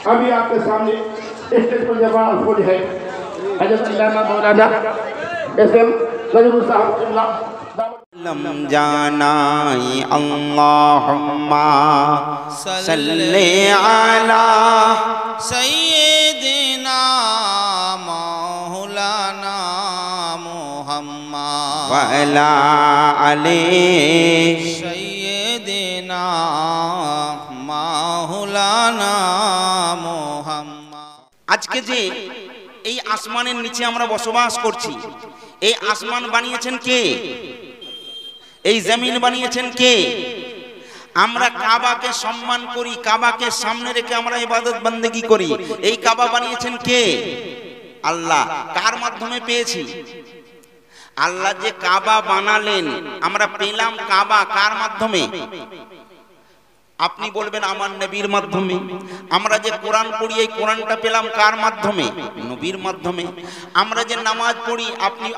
अभी आपके सामने स्टेज पर जवान फौज है हजरत इल्लामा मौलाना एसएम नजरुल साहब लम जानाई अल्लाहुम्मा सल्ली अला सय्यिदिना मौलाना मुहम्मद व अला अली सय्यिदिना मौलाना मुहम्मद। আজকে যে এই আসমানের নিচে আমরা বসবাস করছি, এই আসমান বানিয়েছেন কে? এই জমিন বানিয়েছেন কে? আমরা কাবাকে সম্মান করি, কাবাকে সামনে রেখে আমরা ইবাদত বন্দেগী করি। এই কাবা বানিয়েছেন কে? আল্লাহ। কার মাধ্যমে পেয়েছি? আল্লাহ যে কাবা বানালেন, আমরা পেলাম কাবা কার মাধ্যমে? আপনি বলবেন আমার নবীর মাধ্যমে। আমরা যে কোরআন পড়ি, এই কোরআনটা পেলাম কার মাধ্যমে? নবীর মাধ্যমে। আমরা যে নামাজ পড়ি,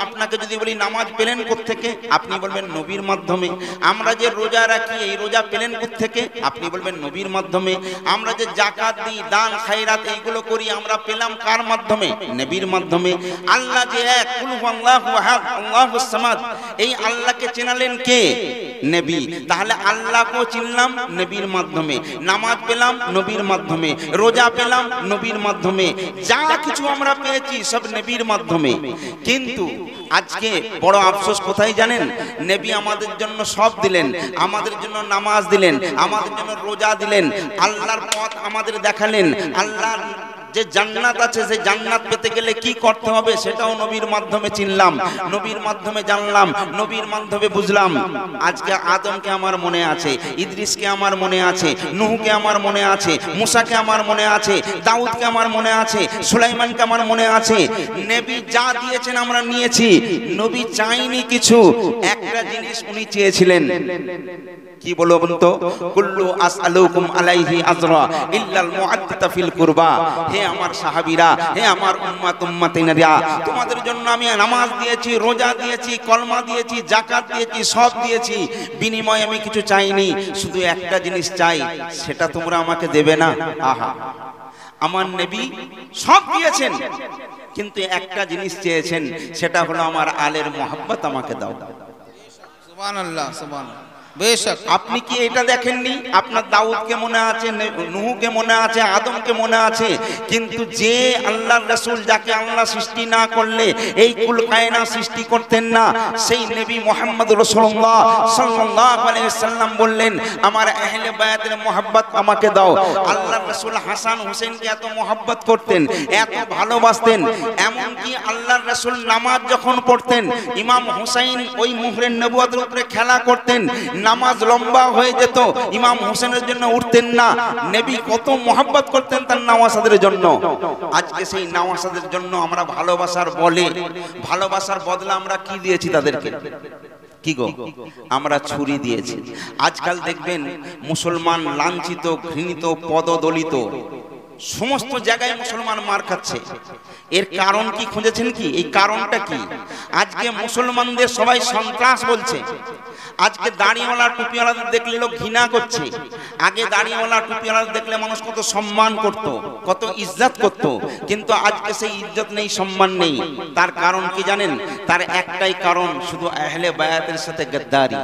আপনাকে যদি বলি নামাজ পেলেন কোত্থেকে? আপনি বলবেন নবীর মাধ্যমে। আমরা যে রোজা রাখি, এই রোজা পেলেন কোত্থেকে? আপনি বলবেন নবীর মাধ্যমে। আমরা যে যাকাত দিই, দান খায়রাত এইগুলো করি, আমরা পেলাম কার মাধ্যমে? নবীর মাধ্যমে। আল্লাহ যে এক, কুল হুয়াল্লাহু আহাদ আল্লাহুস সামাদ, এই আল্লাহকে চেনালেন কে? নবী। তাহলে আল্লাহকেও চিনলাম নবীর মাধ্যমে, নামাজ পেলাম নবীর মাধ্যমে, রোজা পেলাম নবীর মাধ্যমে, যা কিছু আমরা পেয়েছি সব নবীর মাধ্যমে। কিন্তু আজকে বড় আফসোস কোথায় জানেন? নবী আমাদের জন্য সব দিলেন, আমাদের জন্য নামাজ দিলেন, আমাদের জন্য রোজা দিলেন, আল্লাহর পথ আমাদের দেখালেন। আল্লাহর যে জান্নাত আছে, সেই জান্নাত পেতে গেলে কি করতে হবে সেটাও নবীর মাধ্যমে চিনলাম, নবীর মাধ্যমে জানলাম, নবীর মাধ্যমে বুঝলাম। আজকে আদমকে আমার মনে আছে, ইদ্রিসকে আমার মনে আছে, নূহকে আমার মনে আছে, মুসাকে আমার মনে আছে, দাউদকে আমার মনে আছে, সুলাইমানকে আমার মনে আছে। নবী যা দিয়েছেন আমরা নিয়েছি। নবী চাইনি কিছু, একটা জিনিস উনি চেয়েছিলেন। কি বলবো তো? কুল্লু আসআলুকুম আলাইহি আজরা ইল্লাল মুআদ্দাতা ফিল কুরবা। হে আমার সাহাবীরা, হে আমার উম্মতিনারা, তোমাদের জন্য আমি নামাজ দিয়েছি, রোজা দিয়েছি, কলমা দিয়েছি, যাকাত দিয়েছি, সব দিয়েছি। বিনিময়ে আমি কিছু চাইনি, শুধু একটা জিনিস চাই, সেটা তোমরা আমাকে দেবে না? আহা, আমার নবী সব দিয়েছেন, কিন্তু একটা জিনিস চেয়েছেন, সেটা হলো আমার আলের মোহাব্বত আমাকে দাও। সুবহানাল্লাহ, সুবহানাল্লাহ। বেশক আপনি কি এটা দেখেননি? আপনার দাউদকে মনে আছে, নূহকে মনে আছে, আদমকে মনে আছে, কিন্তু যে আল্লাহর রাসূল, যাকে আল্লাহ সৃষ্টি না করলে এই কুল কায়নাত সৃষ্টি করতেন না, সেই নবী মুহাম্মদ রাসূলুল্লাহ সাল্লাল্লাহু আলাইহি ওয়াসাল্লাম বললেন আমার আহলে বায়াতের মোহাব্বত আমাকে দাও। আল্লাহর রাসূল হাসান হোসেনকে এত মোহাব্বত করতেন, এত ভালোবাসতেন, এমনকি আল্লাহর রাসূল নামাজ যখন পড়তেন, ইমাম হুসাইন ওই মুহরের নবুয়তের উপরে খেলা করতেন, নামাজ লম্বা হয়ে যেত, ইমাম হোসেনের জন্য উঠতেন না। নবী কত মোহাব্বত করতেন তার নওয়াসাদের জন্য। আজকে সেই নওয়াসাদের জন্য আমরা ভালোবাসার বদলা আমরা কি দিয়েছি তাদেরকে? কি গো? আমরা ছুরি দিয়েছি। আজকাল দেখবেন মুসলমান লাঞ্ছিত, ঘৃণিত, পদদলিত, সমস্ত জায়গায় মুসলমান মার খাচ্ছে। এর কারণ কি খুঁজেছেন কি? এই কারণটা কি? আজকে মুসলমানদের সবাই সন্ত্রাস বলছে। আজকে দাড়িওয়ালা টুপিওয়ালাদের দেখলে লোক ঘৃণা করছে। আগে দাড়িওয়ালা টুপিওয়ালাদের দেখলে মানুষ কত সম্মান করত, কত ইজ্জত করত, কিন্তু আজকে সেই ইজ্জত নেই, সম্মান নেই। তার কারণ কি জানেন? তার একটাই কারণ, শুধু আহলে বায়াতের সাথে গদ্দারি,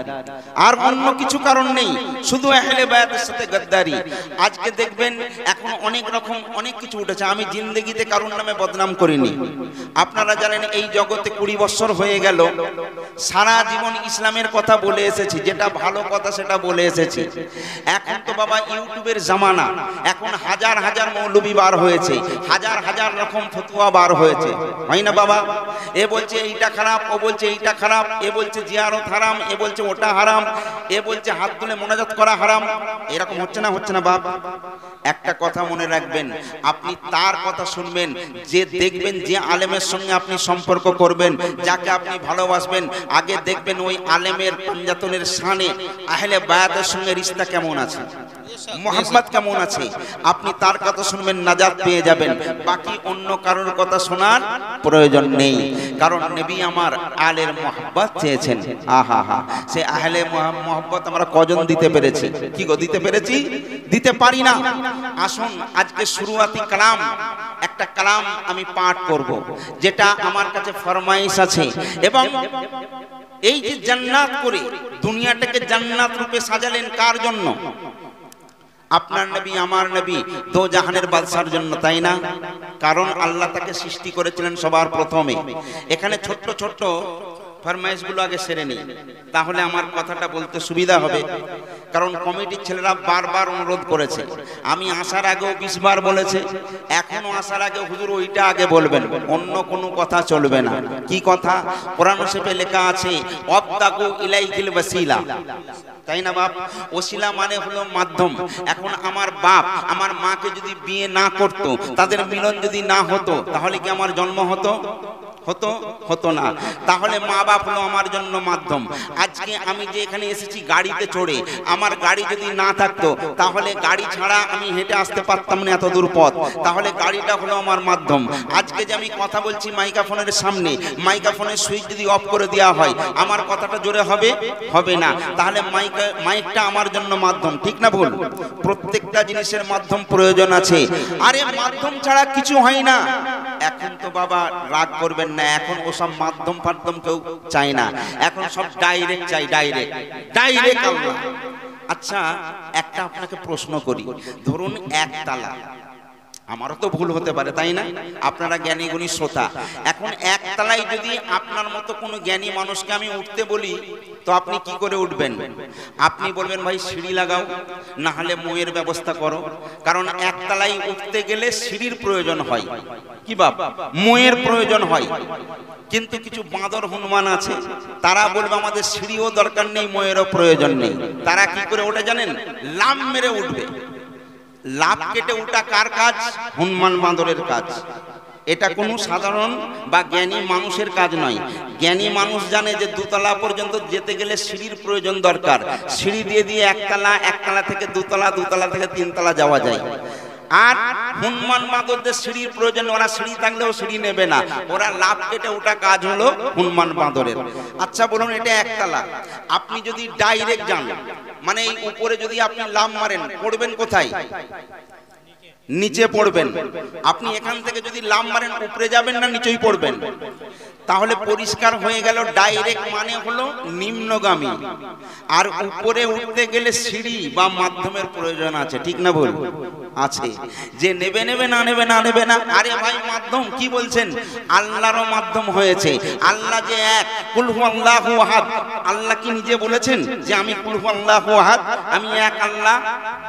আর অন্য কিছু কারণ নেই, শুধু আহলে বায়াতের সাথে গদ্দারি। আজকে দেখবেন এখন অনেক রকম অনেক কিছু উঠেছে। আমি জিন্দেগিতে কারোর নামে বদনাম করিনি। আপনারা জানেন এই জগতে 20 বছর হয়ে গেল, সারা জীবন ইসলামের কথা বলে এসেছি, যেটা ভালো কথা সেটা বলে এসেছি। এখন তো বাবা ইউটিউবের জামানা, এখন হাজার হাজার মৌলবি বার হয়েছে, হাজার হাজার রকম ফতোয়া বার হয়েছে, হয় না বাবা? এ বলছে এইটা খারাপ, ও বলছে এইটা খারাপ, এ বলছে জিয়ারত হারাম, এ বলছে ওটা হারাম, এ বলছে হাত তুলে মোনাজাত করা হারাম। এরকম হচ্ছে না বাপ? একটা কথা মনে রাখবেন, আপনি তার কথা শুনবেন যে দেখবেন, যে আলেমের সঙ্গে আপনি সম্পর্ক করবেন, যাকে আপনি ভালোবাসবেন, আগে দেখবেন ওই আলেমের পাঞ্জাতনের শানে আহলে বায়াতের সঙ্গে রিশতা কেমন আছে, মোহাম্মত কেমন আছে। আপনি তার কথা শুনবেন, নাজাত পেয়ে যাবেন। বাকি অন্য কারোর কথা শোনার প্রয়োজন নেই, কারণ নবী আমার আলের মোহাব্বত চেয়েছেন। আহা হা, সে আহলে মোহাব্বত আমরা কজন দিতে পেরেছি? কি গো দিতে পেরেছি? দিতে পারি না। আসুন আজকে শুরুয়াতি কালাম, একটা কালাম আমি পাঠ করব, যেটা আমার কাছে ফরমাইশ আছে। এবং এই যে জান্নাত করে দুনিয়াটাকে জান্নাত রূপে সাজালেন কার জন্য? আপনার নবী, আমার নবী, দো জাহানের বাদশার জন্য, তাই না? কারণ আল্লাহ তাকে সৃষ্টি করেছিলেন সবার প্রথমে। এখানে ছোট্ট ছোট্ট ফরমাইশগুলো আগে সেরে নিই, তাহলে আমার কথাটা বলতে সুবিধা হবে। কারণ কমিটির ছেলেরা বারবার অনুরোধ করেছে, আমি আসার আগেও 20 বার বলেছে, এখনো আসার আগে হুজুর ওইটা আগে বলবেন, অন্য কোনো কথা চলবে না। কি কথা? কোরআন শরীফে লেখা আছে ওয়াবতাগু ইলাইহিল ওয়াসিলা, তাই না বাপ? ওসিলা মানে হলো মাধ্যম। এখন আমার বাপ আমার মাকে যদি বিয়ে না করতো, তাদের মিলন যদি না হতো, তাহলে কি আমার জন্ম হতো? হতো না। তাহলে মা বাপ হলো আমার জন্য মাধ্যম। আজকে আমি যে এখানে এসেছি গাড়িতে চড়ে, আমার গাড়ি যদি না থাকতো, তাহলে গাড়ি ছাড়া আমি হেঁটে আসতে পারতাম না এত দূর পথ, তাহলে গাড়িটা হলো আমার মাধ্যম। আজকে যে আমি কথা বলছি মাইক্রোফোনের সামনে, মাইক্রোফোনের সুইচ যদি অফ করে দেওয়া হয়, আমার কথাটা জোরে হবে না, তাহলে মাইকটা আমার জন্য মাধ্যম, ঠিক না ভুল? প্রত্যেকটা জিনিসের মাধ্যম প্রয়োজন আছে। আরে মাধ্যম ছাড়া কিছু হয় না। এখন তো বাবা রাগ করবেন না, এখন ওসব মাধ্যম ফাধ্যম কেউ চাই না, এখন সব ডাইরেক্ট চাই, ডাইরেক্ট আল্লাহ। আচ্ছা একটা আপনাকে প্রশ্ন করি, ধরুন একতলা, আমারও তো ভুল হতে পারে, তাই না? আপনারা জ্ঞানী গুণী শ্রোতা। এখন একতলায় যদি আপনার মতো কোনো জ্ঞানী মানুষকে আমি উঠতে বলি, তো আপনি কি করে উঠবেন? আপনি বলবেন ভাই সিঁড়ি লাগাও, না হলে মোয়ের ব্যবস্থা করো। কারণ একতলায় উঠতে গেলে সিঁড়ির প্রয়োজন হয়, কি বাপ, মোয়ের প্রয়োজন হয়। কিন্তু কিছু বাঁদর হনুমান আছে, তারা বলবে আমাদের সিঁড়িও দরকার নেই, মোয়েরও প্রয়োজন নেই। তারা কি করে ওঠে জানেন? লাফ মেরে উঠবে। লাভ কেটে উঠা কার কাজ? হনুমান বাঁদরের কাজ। এটা কোনো সাধারণ বা জ্ঞানী মানুষের কাজ নয়। জ্ঞানী মানুষ জানে যে দুতলা পর্যন্ত যেতে গেলে সিঁড়ির প্রয়োজন দরকার। সিঁড়ি দিয়ে দিয়ে একতলা থেকে দুতলা, দুতলা থেকে তিনতলা যাওয়া যায়। আর হনুমান বাঁদরদের সিঁড়ির প্রয়োজন, ওরা সিঁড়ি থাকলেও সিঁড়ি নেবে না, ওরা লাভ কেটে ওঠা কাজ হলো হনুমান বাঁদরের। আচ্ছা বলুন, এটা একতলা, আপনি যদি ডাইরেক্ট যান, মানে এই উপরে যদি আপনি লাফ মারেন, পড়বেন কোথায়? নিচে পড়বেন। আপনি এখান থেকে যদি লাফ মারেন, উপরে যাবেন না নিচেই পড়বেন? তাহলে পরিষ্কার হয়ে গেল, ডাইরেক্ট মানে হলো নিম্নগামী, আর উপরে উঠতে গেলে সিঁড়ি বা মাধ্যমের প্রয়োজন আছে, ঠিক না ভুল? আছে। যে নেবে না। আরে ভাই মাধ্যম কি বলছেন? আল্লাহরও মাধ্যম হয়েছে। আল্লাহ যে এক, কুল হুয়াল্লাহু আহাদ। আল্লাহ কি নিজে বলেছেন যে আমি কুল হুয়াল্লাহু আহাদ, আমি এক আল্লাহ,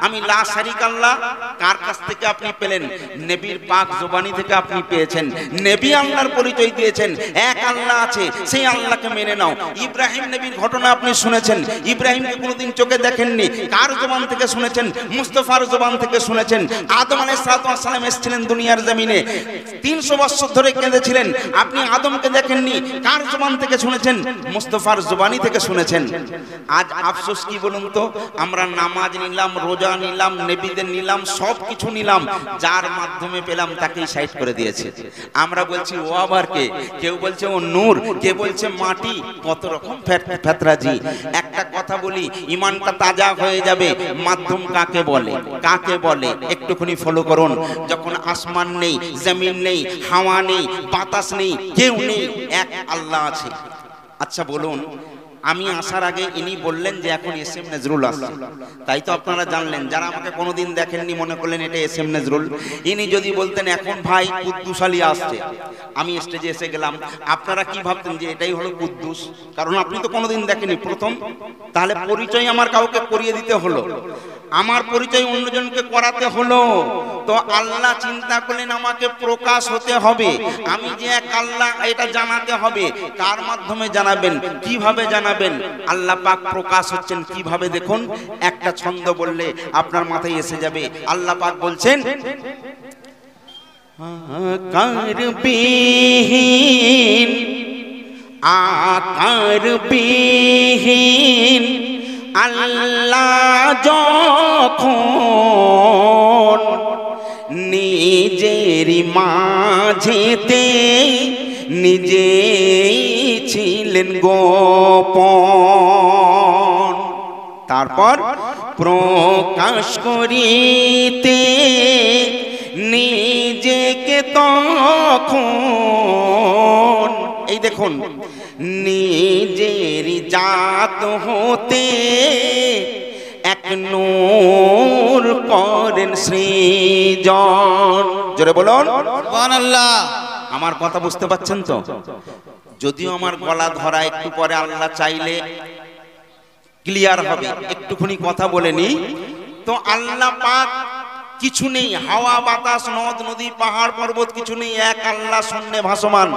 আমি লা শারিকা আল্লাহ? কার কাছ থেকে আপনি পেলেন? নবীর পাক জবানি থেকে আপনি পেয়েছেন। নবী আল্লাহর পরিচয় দিয়েছেন, এক আল্লাহ আছে, সেই আল্লাহকে মেনে নাও। ইব্রাহিম নবীর ঘটনা আপনি শুনেছেন, ইব্রাহিমকে কোনোদিন চোখে দেখেননি, কার জবান থেকে শুনেছেন? মুস্তাফার জবান থেকে শুনেছেন। আদম আলাইহিস সালাম এসেছিলেন দুনিয়ার জমিনে, 300 বছর ধরে কেঁদেছিলেন, আপনি আদমকে দেখেননি, কার জবান থেকে শুনেছেন? মুস্তাফার জবানি থেকে শুনেছেন। আজ আফসোস কি বলুন তো, আমরা নামাজ নিলাম, রোজা নিলাম, নবীদের নিলাম, সব কিছু নিলাম, যার মাধ্যমে পেলাম তাকেই সাইড করে দিয়েছে। আমরা বলছি ও আবার কে, কেউ বলছে ও নূর, কে বলছে মাটি, কত রকম ফেতরাজি। একটা কথা বলি, ইমানটা তাজা হয়ে যাবে। মাধ্যম কাকে বলে? একটুখানি ফলো করুন। যখন আসমান নেই, জমিন নেই, হাওয়া নেই, বাতাস নেই, কেউ নেই, এক আল্লাহ আছে। আচ্ছা বলুন, আমি আসার আগে ইনি বললেন যে এখন এসএম নজরুল আসছে, তাই তো আপনারা জানলেন। যারা আমাকে কোনোদিন দেখেননি মনে করলেন এটা এসএম নজরুল। ইনি যদি বলতেন এখন ভাই কুদ্দুস আলী আসছে, আমি স্টেজে এসে গেলাম, আপনারা কি ভাবতেন যে এটাই হলো কুদ্দুস? কারণ আপনি তো কোনোদিন দেখেননি, প্রথম। তাহলে পরিচয় আমার কাউকে করিয়ে দিতে হলো, আমার পরিচয় অন্যজনকে করাতে হলো। তো আল্লাহ চিন্তা করলেন আমাকে প্রকাশ হতে হবে, আমি যে এক আল্লাহ এটা জানাতে হবে। কার মাধ্যমে জানাবেন? কিভাবে জানাবেন? আল্লাহ পাক প্রকাশ হচ্ছেন কিভাবে দেখুন, একটা ছন্দ বললে আপনার মাথায় এসে যাবে। আল্লাহ পাক বলছেন, আকার বিহীন আল্লাহ যখন নিজের মাঝেতে নিজেই ছিলেন গোপন। তারপর প্রকাশ করিতে নিজেকে তখন, এই দেখুন, নিজের জাত হতে এক নূর করেন সৃজন। জোরে বলুন সুবহানাল্লাহ। আমার কথা বুঝতে পাচ্ছেন তো? যদিও আমার গলা ধরা, একটু পরে আল্লাহ চাইলে ক্লিয়ার হবে, একটুখানি কথা বলে নি তো। আল্লাহ পাক কিছু নেই, হাওয়া বাতাস নদ নদী পাহাড় পর্বত কিছু নেই, এক আল্লাহ শূন্যে ভাসমান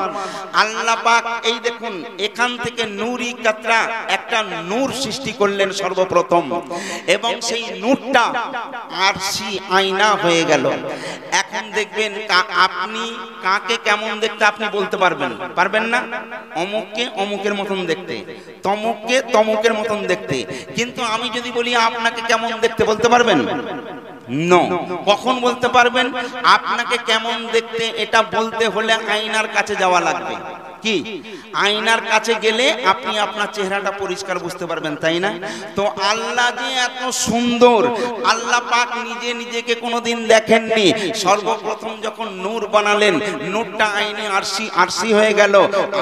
আল্লাহ পাক। এই দেখুন, এখান থেকে নূরি কাতরা একটা নূর সৃষ্টি করলেন সর্বপ্রথম, এবং সেই নূরটা আরশি আয়না হয়ে গেল। এখন দেখবেন আপনি কাকে কেমন দেখতে আপনি বলতে পারবেন? পারবেন না। অমুককে অমুকের মতন দেখতে, তমুককে তমুকের মতন দেখতে, কিন্তু আমি যদি বলি আপনাকে কেমন দেখতে, বলতে পারবেন? নো। কখন বলতে পারবেন? আপনাকে কেমন দেখতে এটা বলতে হলে আয়নার কাছে যাওয়া লাগবে। কি? আয়নার কাছে গেলে আপনি আপনার চেহারাটা পরিষ্কার বুঝতে পারবেন, তাই না? তো আল্লাহ যে এত সুন্দর, আল্লাহ পাক নিজে নিজেকে কোনোদিন দেখেননি। সর্বপ্রথম যখন নূর বানালেন, নূরটা আইনে আরশি, আরশি হয়ে গেল,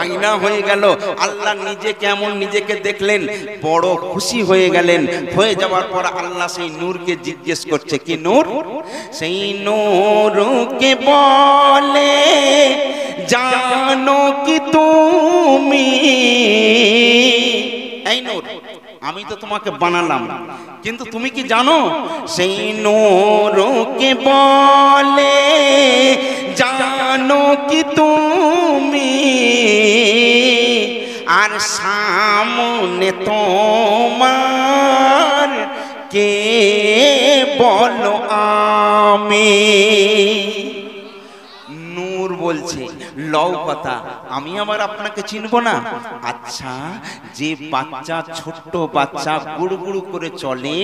আয়না হয়ে গেল। আল্লাহ নিজে কেমন নিজেকে দেখলেন, বড় খুশি হয়ে গেলেন। হয়ে যাওয়ার পর আল্লাহ সেই নূরকে জিজ্ঞেস করছে, কি নূর? সেই নূরকে বলে, জানো কি তুমি? এই নূর, আমি তো তোমাকে বানালাম, কিন্তু তুমি কি জানো? সেই নূরকে বলে, জানো কি তুমি? আর সামনে তোমার কে বলো আমি? নূর বলছে, লও কথা, আমি আবার আপনাকে চিনব না? আচ্ছা, যে বাচ্চা, ছোট্ট বাচ্চা গুড়গুড়ু করে চলে,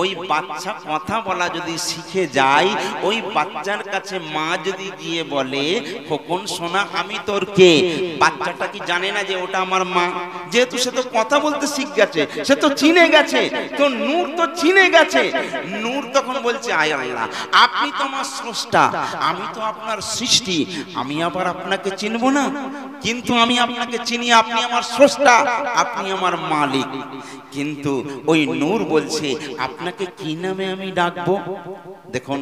ওই বাচ্চা কথা বলা যদি শিখে যায়, ওই বাচ্চার কাছে মা যদি গিয়ে বলে, খোকন সোনা আমি তোর কে, বাচ্চাটা কি জানে না যে ওটা আমার মা? যেহেতু সে তো কথা বলতে শিখে গেছে, সে তো চিনে গেছে, তো নূর তো চিনে গেছে। নূর তখন বলছে, আয় আল্লাহ, আপনি তো আমার স্রষ্টা, আমি তো আপনার সৃষ্টি, আমি আবার আপনাকে চিনব না? কিন্তু আমি আপনাকে চিনি, আপনি আমার স্রষ্টা, আপনি আমার মালিক। কিন্তু ওই নূর বলছে, আপনাকে কি নামে আমি ডাকবো? দেখুন,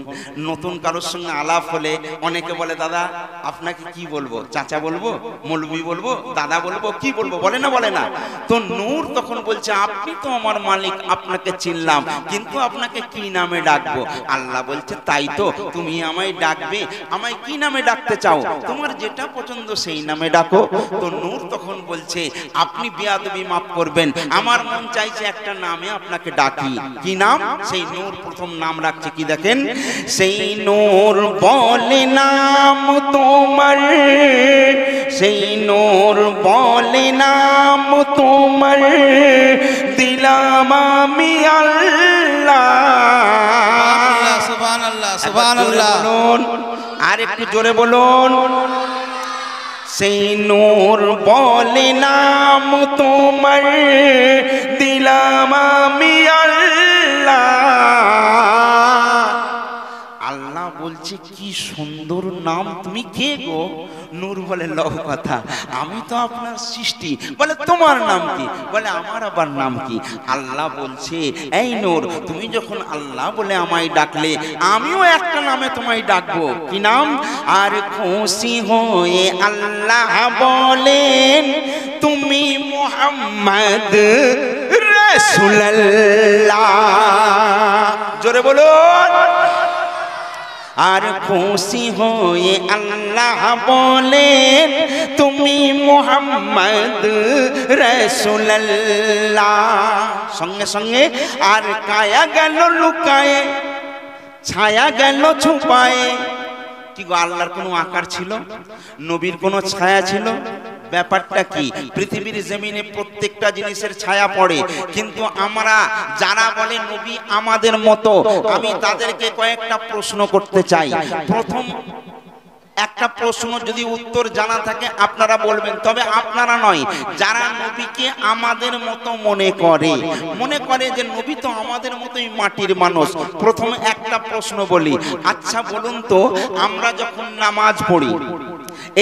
নতুন কারোর সঙ্গে আলাপ হলে অনেকে বলে, দাদা আপনাকে কি বলবো? চাচা বলবো, মৌলবি বলবো, দাদা বলবো, কি বলবো? বলে না, বলে না? তো নূর তখন বলছে, আপনি তো আমার মালিক, আপনাকে চিনলাম, কিন্তু আপনাকে কি নামে ডাকবো? আল্লাহ বলছে, তাই তো, তুমি আমায় ডাকবে, আমায় কি নামে ডাকতে চাও? তোমার যেটা পছন্দ সেই নামে ডাকো। তো নূর তখন বলছে, আপনি বেয়াদবি মাফ করবেন, আমার মন চাইছে একটা নামে আপনাকে ডাকি। কি নাম? সেই নূর প্রথম নাম রাখছে কি দেখেন, সেই নূর বলে নাম তোমার, সেই নূর বলে নাম তোমার, দিলাম আমি আল্লাহ। সুবহানাল্লাহ, সুবহানাল্লাহ। আর একটু জোরে বলুন, সেই নূর বলে নাম তোমার, দিলাম আমি আল্লাহ। আল্লাহ বলছে, কি সুন্দর নাম, তুমি কে গো? নূর বলে, লও কথা, আমি তো আপনার সৃষ্টি। বলে, তোমার নাম কি? বলে, আমার আবার নাম কি? আল্লাহ বলছে, এই নূর, তুমি যখন আল্লাহ বলে আমায় ডাকলে, আমিও একটা নামে তোমায় ডাকবো। কি নাম? আর খুশি হয়ে আল্লাহ বলেন, তুমি মুহাম্মদ রাসূলুল্লাহ। জোরে বলুন। আর খুশি হয়ে আল্লাহ বলেন, তুমি মুহাম্মদ রাসূলুল্লাহ। সঙ্গে সঙ্গে আর কায়া গেল লুকায়ে, ছায়া গেল ছুপায়ে। কি গো, আল্লাহর কোনো আকার ছিল? নবীর কোনো ছায়া ছিল? ব্যাপারটা কি? পৃথিবীর জমিনে প্রত্যেকটা জিনিসের ছায়া পড়ে, কিন্তু আমরা যারা বলে নবী আমাদের মতো, আমি তাদেরকে কয়েকটা প্রশ্ন করতে চাই। প্রথম একটা প্রশ্ন যদি উত্তর জানা থাকে আপনারা বলবেন, তবে আপনারা নয়, যারা নবীকে আমাদের মতো মনে করে যে নবী তো আমাদের মতোই মাটির মানুষ। প্রথমে একটা প্রশ্ন বলি, আচ্ছা বলুন তো, আমরা যখন নামাজ পড়ি,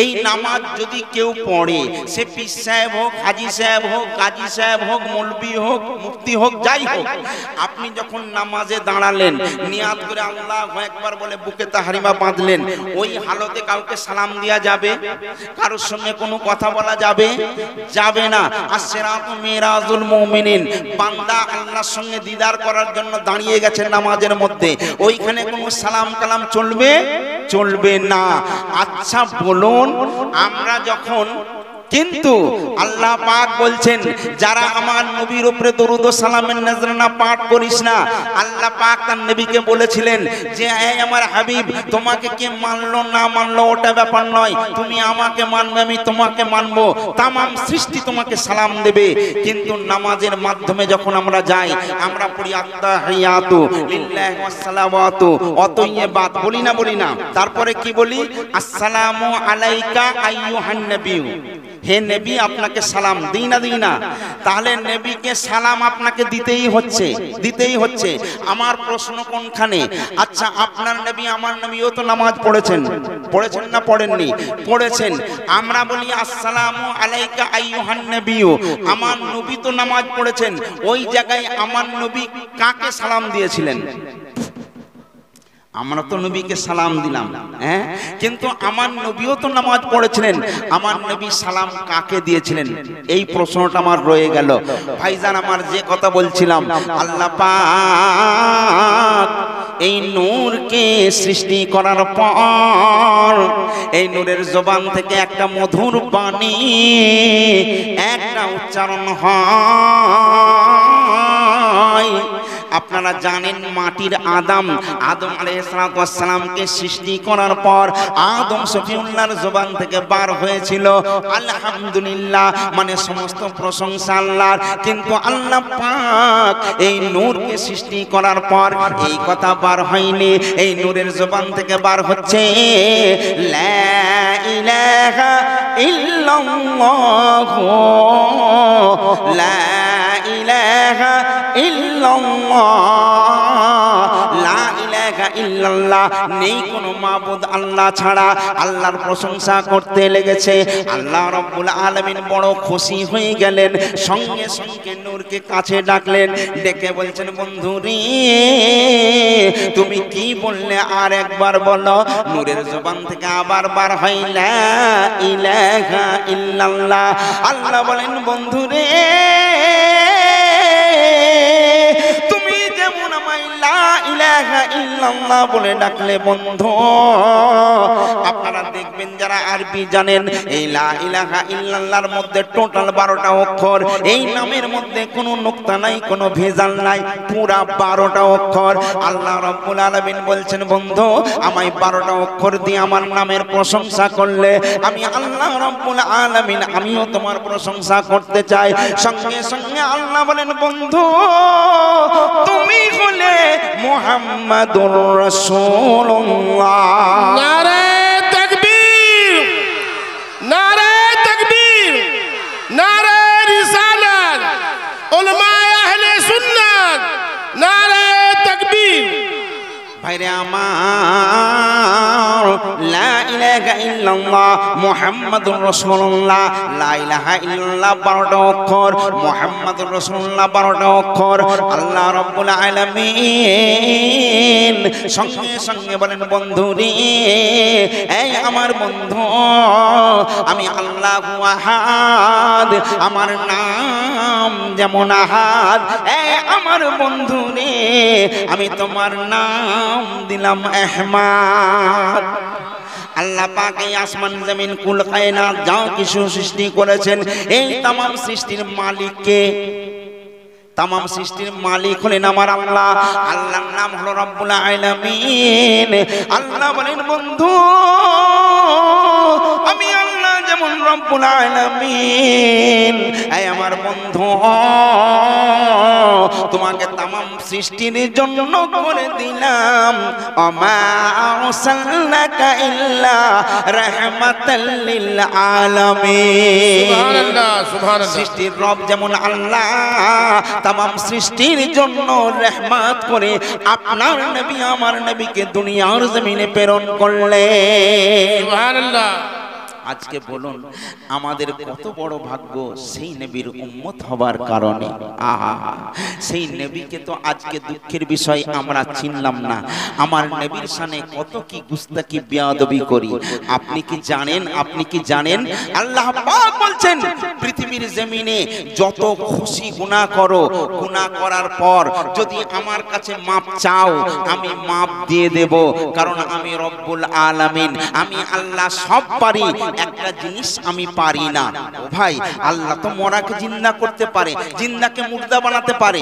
এই নামাজ যদি কেউ পড়ে, সে পীর সাহেব হোক, হাজি সাহেব হোক, গাজী সাহেব হোক, মৌলবি হোক, মুফতি হোক, যাই হোক, আপনি যখন নামাজে দাঁড়ালেন, নিয়াত করে আল্লাহু আকবার বলে বুকে তাহরিমা বাঁধলেন, ওই হালতে কাউকে সালাম দেওয়া যাবে? কারোর সঙ্গে কোনো কথা বলা যাবে? যাবে না। আসসিরাতু মিরাজুল মুমিনিন, বান্দা আল্লাহর সঙ্গে দিদার করার জন্য দাঁড়িয়ে গেছে নামাজের মধ্যে, ওইখানে কোনো সালাম কালাম চলবে? চলবে না। আচ্ছা বলুন, আমরা যখন, কিন্তু আল্লাহ পাক বলছেন যারা আমার নবীর উপরে দরুদ ও সালামের নজরানা পাঠ করিস না, আল্লাহ পাক তার নবীকে বলেছিলেন যে এই আমার হাবিব, তোমাকে কে মানলো না মানলো ওটা ব্যাপার নয়, তুমি আমাকে মানবে, আমি তোমাকে মানবো, তামাম সৃষ্টি তোমাকে সালাম দেবে। কিন্তু নামাজের মাধ্যমে যখন আমরা যাই, আমরা পড়ি আত্তাহিয়াতু লিল্লাহি ওয়াস সালাওয়াতু ওয়া তাইয়্যিবাত, বলি না? তারপরে কি বলি? আসসালামু আলাইকা আইয়ুহান নবী, হে নবী আপনাকে সালাম দিই না? তাহলে নবীকে সালাম আপনাকে দিতেই হচ্ছে। আমার প্রশ্ন কোনখানে? আচ্ছা আপনার নবী আমার নবীও তো নামাজ পড়েছেন না পড়েননি? পড়েছেন। আমরা বলি আসসালামু আলাইকা আইয়ুহান নবী, আমার নবী তো নামাজ পড়েছেন, ওই জায়গায় আমার নবী কাকে সালাম দিয়েছিলেন? আমরা তো নবীকে সালাম দিলাম, হ্যাঁ, কিন্তু আমার নবীও তো নামাজ পড়েছিলেন, আমার নবী সালাম কাকে দিয়েছিলেন? এই প্রশ্নটা আমার রয়ে গেল। ভাইজান আমার যে কথা বলছিলাম, আল্লাহ পাক এই নূরকে সৃষ্টি করার পর এই নূরের জবান থেকে একটা মধুর বাণী, একটা উচ্চারণ হয়। আপনারা জানেন মাটির আদম আলাইহিস সালামকে সৃষ্টি করার পর আদম শফিউল্লাহর জবান থেকে বার হয়েছিল আলহামদুলিল্লাহ, মানে সমস্ত প্রশংসা আল্লাহর। কিন্তু আল্লাহ পাক এই নূরকে সৃষ্টি করার পর এই কথা বার হয়নি, এই নূরের জবান থেকে বার হচ্ছে লা ইলাহা ইল্লাল্লাহ, লা ইলাহা ইল্লাল্লাহ, লা ইলাহা ইল্লাল্লাহ, নেই কোনো মাবুদ আল্লাহ ছাড়া। আল্লাহর প্রশংসা করতে লেগেছে। আল্লাহ রাব্বুল আলামিন বড় খুশি হয়ে গেলেন, সঙ্গে সঙ্গে নূরকে কাছে ডাকলেন, ডেকে বলছেন বন্ধু রে তুমি কি বললে আর একবার বলো। নূরের জবান থেকে আবার বার হয় লা ইলাহা ইল্লাল্লাহ। আল্লাহ বলেন বন্ধু রে তুমি যেমন আমায় লা ইলাহা ইল্লাল্লাহ বলে ডাকলে বন্ধু, আপনারা দেখবেন যারা আরবি জানেন, এই লা ইলাহা ইল্লাল্লাহর মধ্যে টোটাল 12টা অক্ষর। এই নামের মধ্যে কোনো নুকতা নাই, কোনো ভেজাল নাই, পুরা 12টা অক্ষর। আল্লাহ রাব্বুল আলামিন বলছেন বন্ধু আমায় 12টা অক্ষর দিয়ে আমার নামের প্রশংসা করলে, আমি আল্লাহ রাব্বুল আলামিন আমিও তোমার প্রশংসা করতে চাই। সঙ্গে সঙ্গে আল্লাহ বলেন বন্ধু তুমি হলে মুহাম্মাদুর রাসূলুল্লাহ। নারে তাকবীর, নারে তাকবীর, নারে রিসালাত, উলামায়ে আহলে সুন্নাত, নারে তাকবীর। ভাইরে আমার লা ইলাহা ইল্লাল্লাহ মুহাম্মাদুর রাসূলুল্লাহ, লা ইলাহা ইল্লাল্লাহ 12টা অক্ষর, মুহাম্মাদুর রাসূলুল্লাহ 12টা অক্ষর। আল্লাহ রাব্বুল আলামিন সঙ্গে সঙ্গে বলেন বন্ধু রে এই আমার বন্ধু আমি আল্লাহু আহাদ, আমার নাম যেমন আহাদ, এই আমার বন্ধু রে আমি তোমার নাম দিলাম আহমদ। আল্লাহ পাক এই আসমান জমিন কুল কায়নাত যা কিছু সৃষ্টি করেছেন, এই तमाम সৃষ্টির মালিক কে? तमाम সৃষ্টির মালিক হলেন আমার আল্লাহ। আল্লাহর নাম হলো রব্বুল আলামিন। আল্লাহ বলেন বন্ধু আমি আল্লাহ যেমন রব্বুল আলামিন এই আমার বন্ধু তোমাকে তামাম সৃষ্টির জন্য করে দিলাম আমা আরসালনাকা ইল্লা রাহমাতাল লিল আলামিন সুবহানাল্লাহ সুবহানাল্লাহ সৃষ্টির রব যেমন আল্লাহ তামাম সৃষ্টির জন্য রহমত করে আপনার নবী আমার নবীকে দুনিয়ার জমিনে প্রেরণ করলেন সুবহানাল্লাহ আজকে বলুন আমাদের কত বড় ভাগ্য সেই নবীর উম্মত হবার কারণে আহা সেই নবীকে তো আজকে দুঃখের বিষয় আমরা চিনলাম না আমার নবীর শানে কত কি গুস্তাকি বেয়াদবি করি আপনি কি জানেন আল্লাহ পাক বলছেন পৃথিবীর জমিনে যত খুশি গুনাহ করো গুনাহ করার পর যদি আমার কাছে মাপ চাও আমি মাপ দিয়ে দেব কারণ আমি রব্বুল আলামিন আমি আল্লাহ সব পারি একটা জিনিস আমি পারি না ও ভাই আল্লাহ তো মরাকে জিন্দা করতে পারে জিন্দাকে মুর্দা বানাতে পারে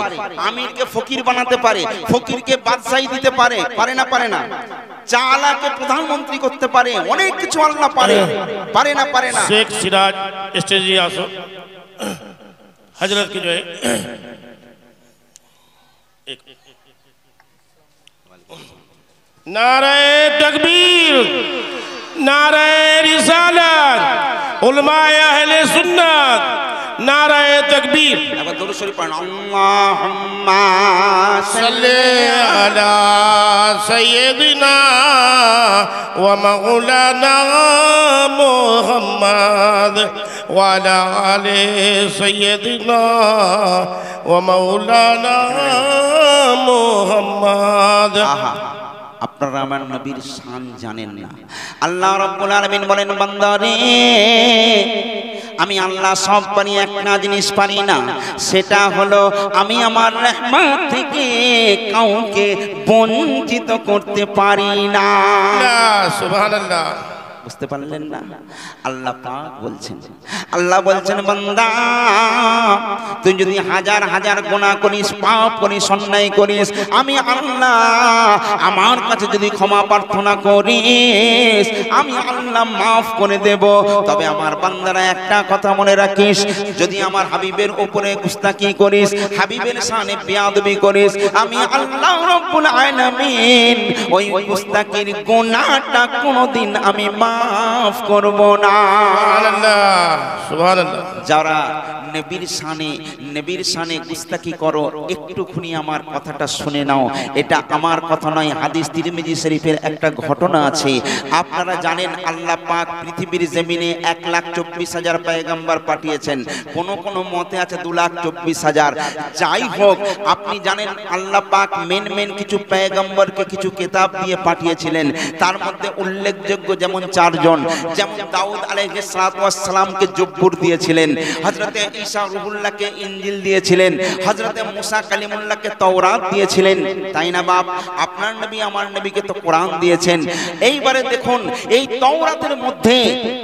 আমিরকে ফকির বানাতে পারে ফকিরকে বাদশাহী দিতে পারে পারে না চালাকে প্রধানমন্ত্রী করতে পারে অনেক কিছু আল্লাহ পারে না শেখ সিরাজ স্টেজে আসো হযরত কি জয় नारे तकबीर नारे रिसालत उलमाए अहले सुन्नत नारे तकबीर अब दुरूद शरीफ पढ़ना अल्लाहुम्मा सल्ले अला सय्यदिना व मौलाना मुहम्मद व अला आले सय्यदिना व मौलाना मुहम्मद আপনারা আমার নবীর শান জানেন না আল্লাহ রাব্বুল আলামিন বলেন বান্দারে আমি আল্লাহ সব পারি একটা জিনিস পারি না সেটা হলো আমি আমার রহমত থেকে কাউকে বঞ্চিত করতে পারি না সুবহানাল্লাহ বুঝতে পারলেন না আল্লাহ পাক বলছেন বান্দা তুই যদি হাজার হাজার গুনাহ করিস পাপ করিস অন্যায় করিস আমি আল্লাহ আমার কাছে যদি ক্ষমা প্রার্থনা করিস আমি আল্লাহ মাফ করে দেব তবে আমার বান্দারা একটা কথা মনে রাখিস যদি আমার হাবিবের উপরে গুস্তাকি করিস হাবিবের শানে বেয়াদবি করিস আমি আল্লাহ রব্বুল আলামিন ওই গুস্তাকির গুনাহটা কোনোদিন আমি মাফ করব না সুবহানাল্লাহ যারা নবীর শানে গুস্তাকি করো একটুখানি আমার কথাটা শুনে নাও এটা আমার কথা নয় হাদিস তিরমিজি শরীফের একটা ঘটনা আছে আপনারা জানেন আল্লাহ পাক পৃথিবীর জমিনে 1,24,000 পয়গম্বর পাঠিয়েছেন কোন মতে আছে 2,24,000 যাই হোক আপনি জানেন আল্লাহ পাক মেন কিছু পয়গম্বরকে কিছু কিতাব দিয়ে পাঠিয়েছিলেন তার মধ্যে উল্লেখযোগ্য যেমন 4 জন যেমন দাউদ আলাইহিস সালামকে জব্বুর দিয়েছিলেন হযরতে ঈসা রুহুল্লাহকে ইনজিল দিয়েছিলেন হযরতে মুসা কালিমুল্লাহকে তাওরাত দিয়েছিলেন তাই না বাপ আপনার নবী আমার নবীকে তো কোরআন দিয়েছেন এইবারে দেখুন এই তাওরাতের মধ্যে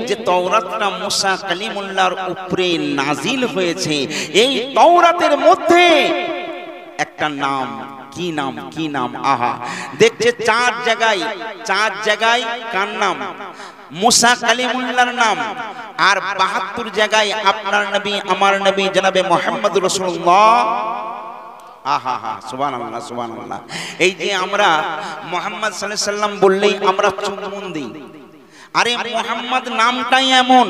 যে তাওরাতটা মুসা কালিমুল্লাহর উপরে নাজিল হয়েছে এই তাওরাতের মধ্যে একটা নাম কি নাম আহা দেখছে 4 জায়গায় কার নাম মুসা কালিমুল্লাহর নাম আর 72 জায়গায় আপনার নবী আমার নবী জনাবে মুহাম্মদুর রাসূলুল্লাহ আহা সুবহানাল্লাহ এই যে আমরা মুহাম্মদ সাল্লাল্লাহু আলাইহি সাল্লাম বললেই আমরা চুম্বন দিই আরে মুহাম্মদ নামটাই এমন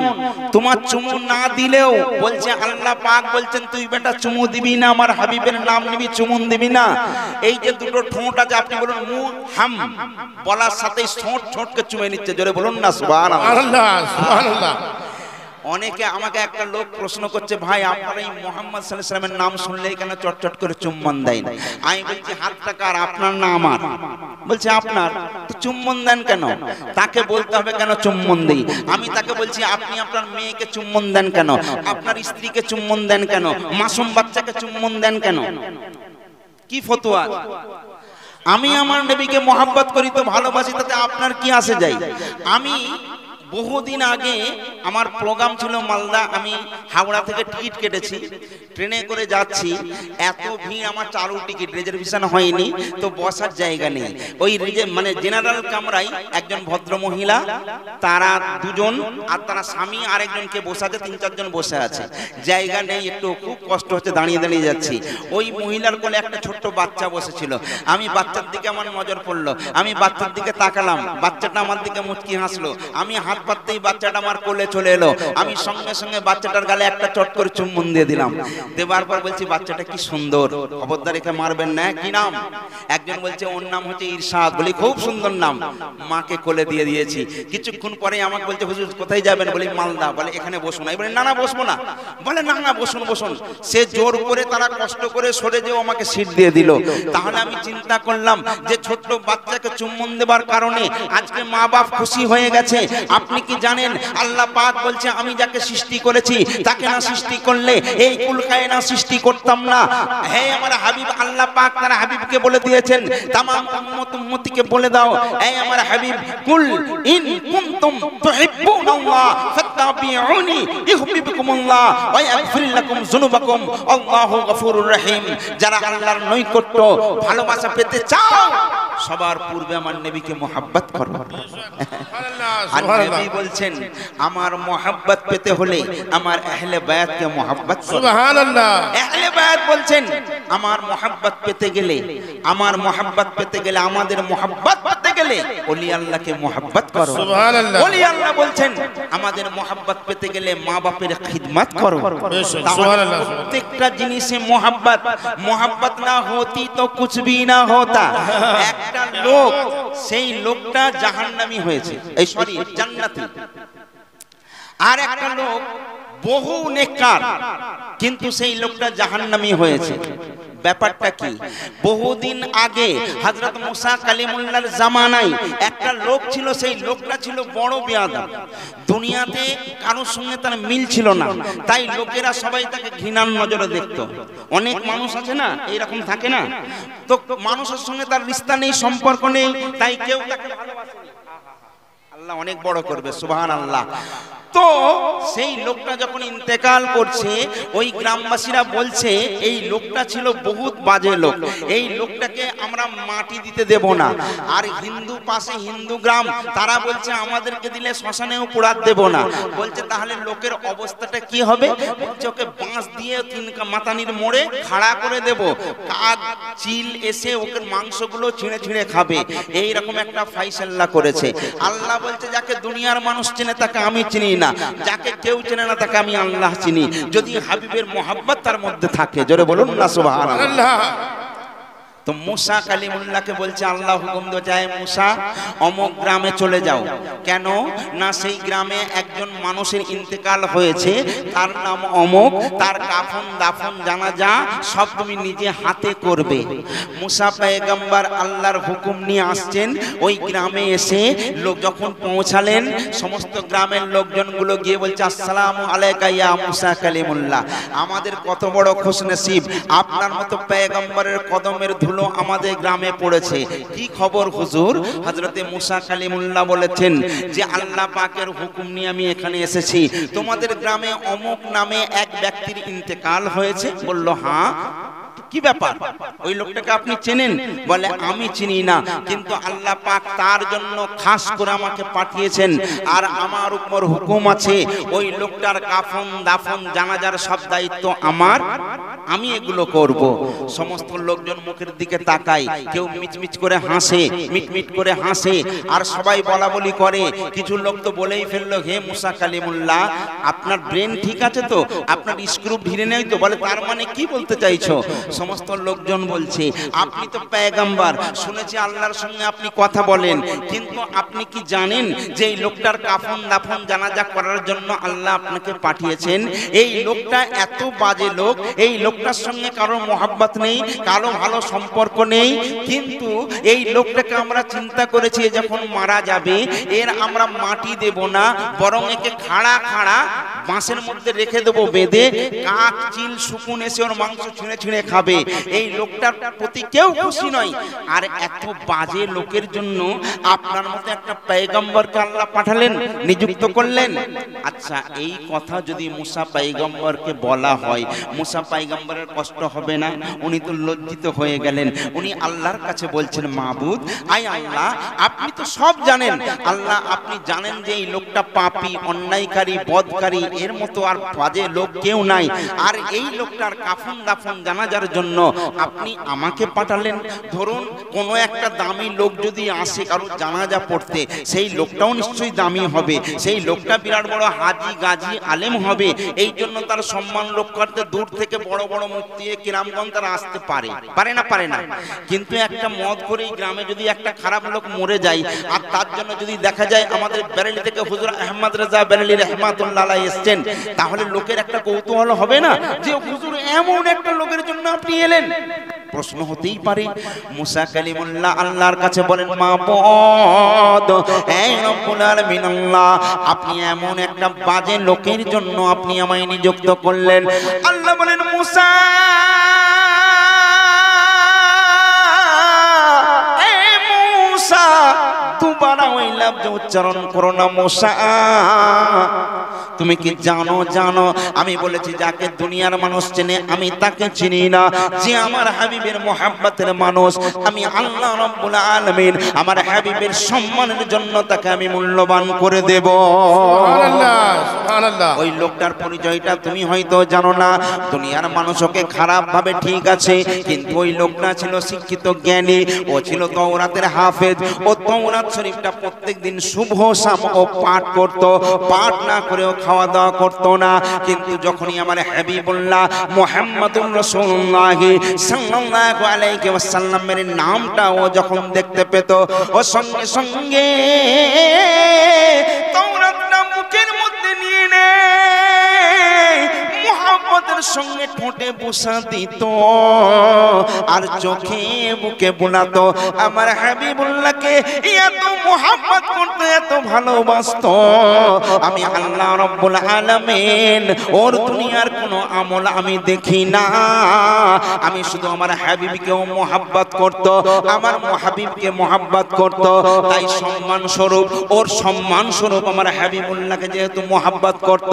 তোমার চুমু না দিলেও বলছে আল্লাহ পাক বলছেন তুই বেটা চুমু দিবি না আমার হাবিবের নাম নিবি চুমুন দিবি না এই যে দুটো ঠোঁট আছে আপনি বলুন মুহাম বলার সাথে ঠোঁটকে চুমে নিচ্ছে জোরে বলুন না সুবহানাল্লাহ অনেকে আমাকে একটা লোক প্রশ্ন করছে ভাই আপনারা এই মুহাম্মদ সাল্লাল্লাহু আলাইহি সাল্লামের নাম শুনলেই কেন চটচট করে চুম্বন দেন আমি বলছি হাতটা কার আপনার না আমার বলছে আপনার তো চুম্বন দেন কেন তাকে বলতে হবে কেন চুম্বন দেই আমি তাকে বলছি আপনি আপনার মেয়েকে চুম্বন দেন কেন আপনার স্ত্রীকে চুম্বন দেন কেন মাসুম বাচ্চাকে চুম্বন দেন কেন কি ফতোয়া আমি আমার নবীকে মহব্বত করি তো ভালোবাসি তাতে আপনার কি আসে যায় আমি বহুদিন আগে আমার প্রোগ্রাম ছিল মালদা, আমি হাওড়া থেকে টিকিট কেটেছি, ট্রেনে করে যাচ্ছি, এত ভিড়, আমার চালু টিকিট, রিজার্ভেশন হয়নি, তো বসার জায়গা নেই। ওই মানে জেনারেল কামরায় একজন ভদ্র মহিলা, তারা দুজন আর তারা স্বামী আর একজনকে বসাতে, 3-4 জন বসে আছে, জায়গা নেই, একটু খুব কষ্ট হচ্ছে, দাঁড়িয়ে দাঁড়িয়ে যাচ্ছি। ওই মহিলার কোলে একটা ছোট্ট বাচ্চা বসেছিল, আমি বাচ্চার দিকে আমার নজর পড়লো, আমি বাচ্চার দিকে তাকালাম, বাচ্চাটা আমার দিকে মুচকি হাসলো, আমি হাত পাততেই বাচ্চাটা আমার কোলে চলে এলো, আমি সঙ্গে সঙ্গে বাচ্চাটার গালে একটা চট করে চুম্বন দিয়ে দিলাম। দেবার পর বলছি বাচ্চাটা কি সুন্দর, খবরদার একে মারবেন না। কি নাম? একজন বলছে ওর নাম হচ্ছে ইরশাদ। বলি খুব সুন্দর নাম। মাকে কোলে দিয়ে দিয়েছি। কিছুক্ষণ পরে আমাকে বলছে হুজুর কোথায় যাবেন? বলি মালদা। বলে এখানে বসুন। আমি বলি না না বসবো না। বলে না না বসুন বসুন। সে জোর করে, তারা কষ্ট করে সরে যেও আমাকে সিট দিয়ে দিল। তাহলে আমি চিন্তা করলাম যে ছোট্ট বাচ্চাকে চুম্বন দেবার কারণে আজকে মা বাপ খুশি হয়ে গেছে। আপনি কি জানেন আল্লাহ পাক বলছে আমি যাকে সৃষ্টি করেছি তাকে না সৃষ্টি করলে এই কুল কায়না সৃষ্টি করতাম না। হে আমার হাবিব, আল্লাহ পাক তার হাবিবকে বলে দিয়েছেন, তামাম উম্মত উম্মতিকে বলে দাও, হে আমার হাবিব, কুল ইন কুনতুম তুহিব্বুনাল্লাহ ফাত্তাবিউনি ইউহিব্বুকুমুল্লাহ ওয়া ইয়াগফির লাকুম যুনুবাকুম আল্লাহু গফুরুর রহিম। যারা আল্লাহর নৈকট্য ভালোবাসা পেতে চাও সবার পূর্বে আমার নবীকে মুহাব্বত করো। আর নবী বলছেন আমার মুহাব্বত পেতে হলে আমার আহলে বায়াতকে মুহাব্বত করো। সুবহানাল্লাহ। আহলে বায়াত বলছেন আমার মুহাব্বত পেতে গেলে, আমার মুহাব্বত পেতে গেলে, আমাদের মুহাব্বত পেতে গেলে ওলি আল্লাহকে মুহাব্বত করো। সুবহানাল্লাহ। ওলি আল্লাহ বলছেন আমাদের মুহাব্বত পেতে গেলে মা বাপের খিদমত করো। সুবহানাল্লাহ। প্রত্যেকটা জিনিসে মুহাব্বত, মুহাব্বত না হতি তো কুছ ভি না হোতা। একটা লোক, সেই লোকটা জাহান্নামী হয়েছে, এই সরি জান্নাতি। আর একটা লোক বহু নেককার, কিন্তু সেই লোকটা জাহান্নামী হয়েছে। ব্যাপারটা কি? বহুদিন আগে হযরত মুসা কালিমুল্লাহর জামানায় একটা লোক ছিল, সেই লোকটা ছিল বড় বেয়াদব। দুনিয়াতে কারোর সঙ্গে তার মিল ছিল না, তাই লোকেরা সবাই তাকে ঘৃণার নজরে দেখতো। অনেক মানুষ আছে না এইরকম থাকে না, তো মানুষের সঙ্গে তার রিশতা নেই, সম্পর্ক নেই, তাই কেউ তাকে ভালোবাসে না। আল্লাহ অনেক বড় করবে, সুবহানাল্লাহ। তো সেই লোকটা যখন ইন্তেকাল করছে, ওই গ্রামবাসীরা বলছে এই লোকটা ছিল বহুত বাজে লোক, এই লোকটাকে আমরা মাটি দিতে দেব না। আর হিন্দু পাশে হিন্দু গ্রাম, তারা বলছে আমাদেরকে দিলে শ্মশানেও পোড়াত দেব না। বলছে তাহলে লোকের অবস্থাটা কি হবে? বলছে ওকে বাঁশ দিয়ে 3 মাতানির মোড়ে খাড়া করে দেব, কাক চিল এসে ওকে মাংসগুলো ছিঁড়ে ছিঁড়ে খাবে। এই রকম একটা ফাইসাল্লা করেছে। আল্লাহ বলছে যাকে দুনিয়ার মানুষ চেনে তাকে আমি চিনি না, যাকে কেউ চেনে না তাকে আমি আল্লাহ চিনি, যদি হাবিবের মোহাব্বত তার মধ্যে থাকে। জোরে বলুন না সুবহানাল্লাহ। তো মুসা কালিমুল্লাহকে বলছে আল্লাহ হুকুম দিয়েছে, মুসা অমুক গ্রামে চলে যাও। কেন না সেই গ্রামে একজন মানুষের ইন্তেকাল হয়েছে, তার নাম অমুক, তার কাফন দাফন জানাজা সব তুমি নিজে হাতে করবে। মুসা পয়গম্বর আল্লাহর হুকুম নিয়ে আসছেন। ওই গ্রামে এসে লোক যখন পৌঁছালেন, সমস্ত গ্রামের লোকজনগুলো গিয়ে বলছে আসসালামু আলাইকা ইয়া মুসা কালিমুল্লাহ, আমাদের কত বড় খুশনসিব, আপনার মতো পয়গম্বরের কদমের ধুলো আমাদের গ্রামে পড়েছে। কি খবর হুজুর? হযরতে মুসা কালিমুল্লাহ বলেছেন যে আল্লাহ পাকের হুকুম নিয়ে আমি এখানে এসেছি, তোমাদের গ্রামে অমুক নামে এক ব্যক্তির ইন্তেকাল হয়েছে। বলল হ্যাঁ। কি ব্যাপার? ওই লোকটাকে আপনি চেনেন? বলে আমি চিনি না, কিন্তু আল্লাহ পাক তার জন্য খাস করে আমাকে পাঠিয়েছেন, আর আমার উপর হুকুম আছে ওই লোকটার কাফন দাফন জানাজার সব দায়িত্ব আমার, আমি এগুলো করব। সমস্ত লোকজন মুখের দিকে তাকায়, কেউ মিচমিচ করে হাসে, মিটমিট করে হাসে, আর সবাই বলা বলি করে। কিছু লোক তো বলেই ফেললো, হে মুসা কালিমুল্লাহ আপনার ব্রেন ঠিক আছে তো, আপনার স্ক্রু ঢিলে নেই তো? বলে তার মানে কি বলতে চাইছো? সমস্ত লোকজন বলছে আপনি তো পয়গম্বর, শুনেছি আল্লাহর সঙ্গে আপনি কথা বলেন, কিন্তু আপনি কি জানেন যে এই লোকটার কাফন দাফন জানাজা করার জন্য আল্লাহ আপনাকে পাঠিয়েছেন? এই লোকটা এত বাজে লোক, এই লোক লোকটার সঙ্গে কারোর মোহাব্বত নেই, কারো ভালো সম্পর্ক নেই, কিন্তু এই লোকটাকে আমরা চিন্তা করেছি যখন মারা যাবে এর আমরা মাটি দেব না, বরং একে খাড়া খাড়া বাঁশের মধ্যে রেখে দেবো বেঁধে, কাক চিল শকুন এসে ওর মাংস ছিঁড়ে ছিঁড়ে খাবে। এই লোকটার প্রতি কেউ খুশি নয়। আর এত বাজে লোকের জন্য আপনার মতো একটা পয়গম্বরকে আল্লাহ পাঠালেন, নিযুক্ত করলেন। আচ্ছা, এই কথা যদি মুসা পয়গম্বরকে বলা হয়, মুসা পয়গম্বরের কষ্ট হবে না? উনি তো লজ্জিত হয়ে গেলেন। উনি আল্লাহর কাছে বলছেন, মাবুদ, আয় আল্লাহ, আপনি তো সব জানেন। আল্লাহ, আপনি জানেন যে এই লোকটা পাপী, অন্যায়কারী, বদকারী, এর মতো আর বাজে লোক কেউ নাই। আর এই লোকটার কাফন দাফন জানাজার জন্য আপনি আমাকে পাঠালেন। ধরুন কোনো একটা দামি লোক যদি আসে কারো জানাজা পড়তে, সেই লোকটাও নিশ্চয়ই দামি হবে, সেই লোকটা বিরাট বড় হাজি গাজী আলেম হবে। এই জন্য তার সম্মান রক্ষার্থে দূর থেকে বড় বড় মুফতি কিরামগঞ্জ তারা আসতে পারে না। কিন্তু একটা মদ করে এই গ্রামে যদি একটা খারাপ লোক মরে যায়, আর তার জন্য যদি দেখা যায় আমাদের বেরেলি থেকে হুজুর আহমদ রাজা বেরেলি রহমাতুল্লাহ আলাইহি এসেছেন, তাহলে লোকের একটা কৌতূহল হবে না যে হুজুর এমন একটা লোকের জন্য আপনি এলেন? প্রশ্ন হতেই পারে। মুসা কালিমুল্লাহ আল্লাহর কাছে বলেন, মাবুদ, এই রব্বুল আলামিন আল্লাহ, আপনি এমন একটা বাজে লোকের জন্য আপনি আমায় নিযুক্ত করলেন। আল্লাহ বলেন, মুসা, দুবারা ওই লফজ উচ্চারণ করো না, মুসা। তুমি কি জানো আমি বলেছি যাকে দুনিয়ার মানুষ চেনে আমি তাকে চিনি না। যে আমার হাবিবের মোহাব্বতের মানুষ, আমি আল্লাহ রাব্বুল আলামিন আমার হাবিবের সম্মানের জন্য তাকে আমি মূল্যবান করে দেব। সুবহানাল্লাহ, সুবহানাল্লাহ। ওই লোকটার পরিচয়টা তুমি হয়তো জানো না। দুনিয়ার মানুষ ওকে খারাপ ভাবে, ঠিক আছে, কিন্তু ওই লোকটা ছিল শিক্ষিত জ্ঞানী, ও ছিল তাওরাতের হাফেজ। ও তাওরাত শরীফটা প্রত্যেকদিন শুভ শাম ও পাঠ করত, পাঠ না করেও খাওয়া দাওয়া করতো না। কিন্তু যখনই আমার হাবিবুল্লাহ মুহাম্মাদুর রাসূলুল্লাহ সাল্লাল্লাহু আলাইহি ওয়াসাল্লামের নামটা ও যখন দেখতে পেত, ও সঙ্গে সঙ্গে তাওরাতটা মুখের মধ্যে নিয়ে মুহাম্মদের সঙ্গে ঠোঁটে বসা দিত আর চোখে বুকে বোলাতো। আমার হাবিবুল্লাহকে এত মুহাব্বত করতে, এত ভালোবাসতো। আমি আল্লাহ রাব্বুল আলামিন ওর দুনিয়ার কোনো আমল আমি দেখি না। আমি শুধু আমার হাবিবকেও মুহাব্বত করত, আমার হাবিবকে মুহাব্বত করত। তাই সম্মান স্বরূপ, ওর সম্মান স্বরূপ আমার হাবিবুল্লাহকে যেহেতু মুহাব্বত করত,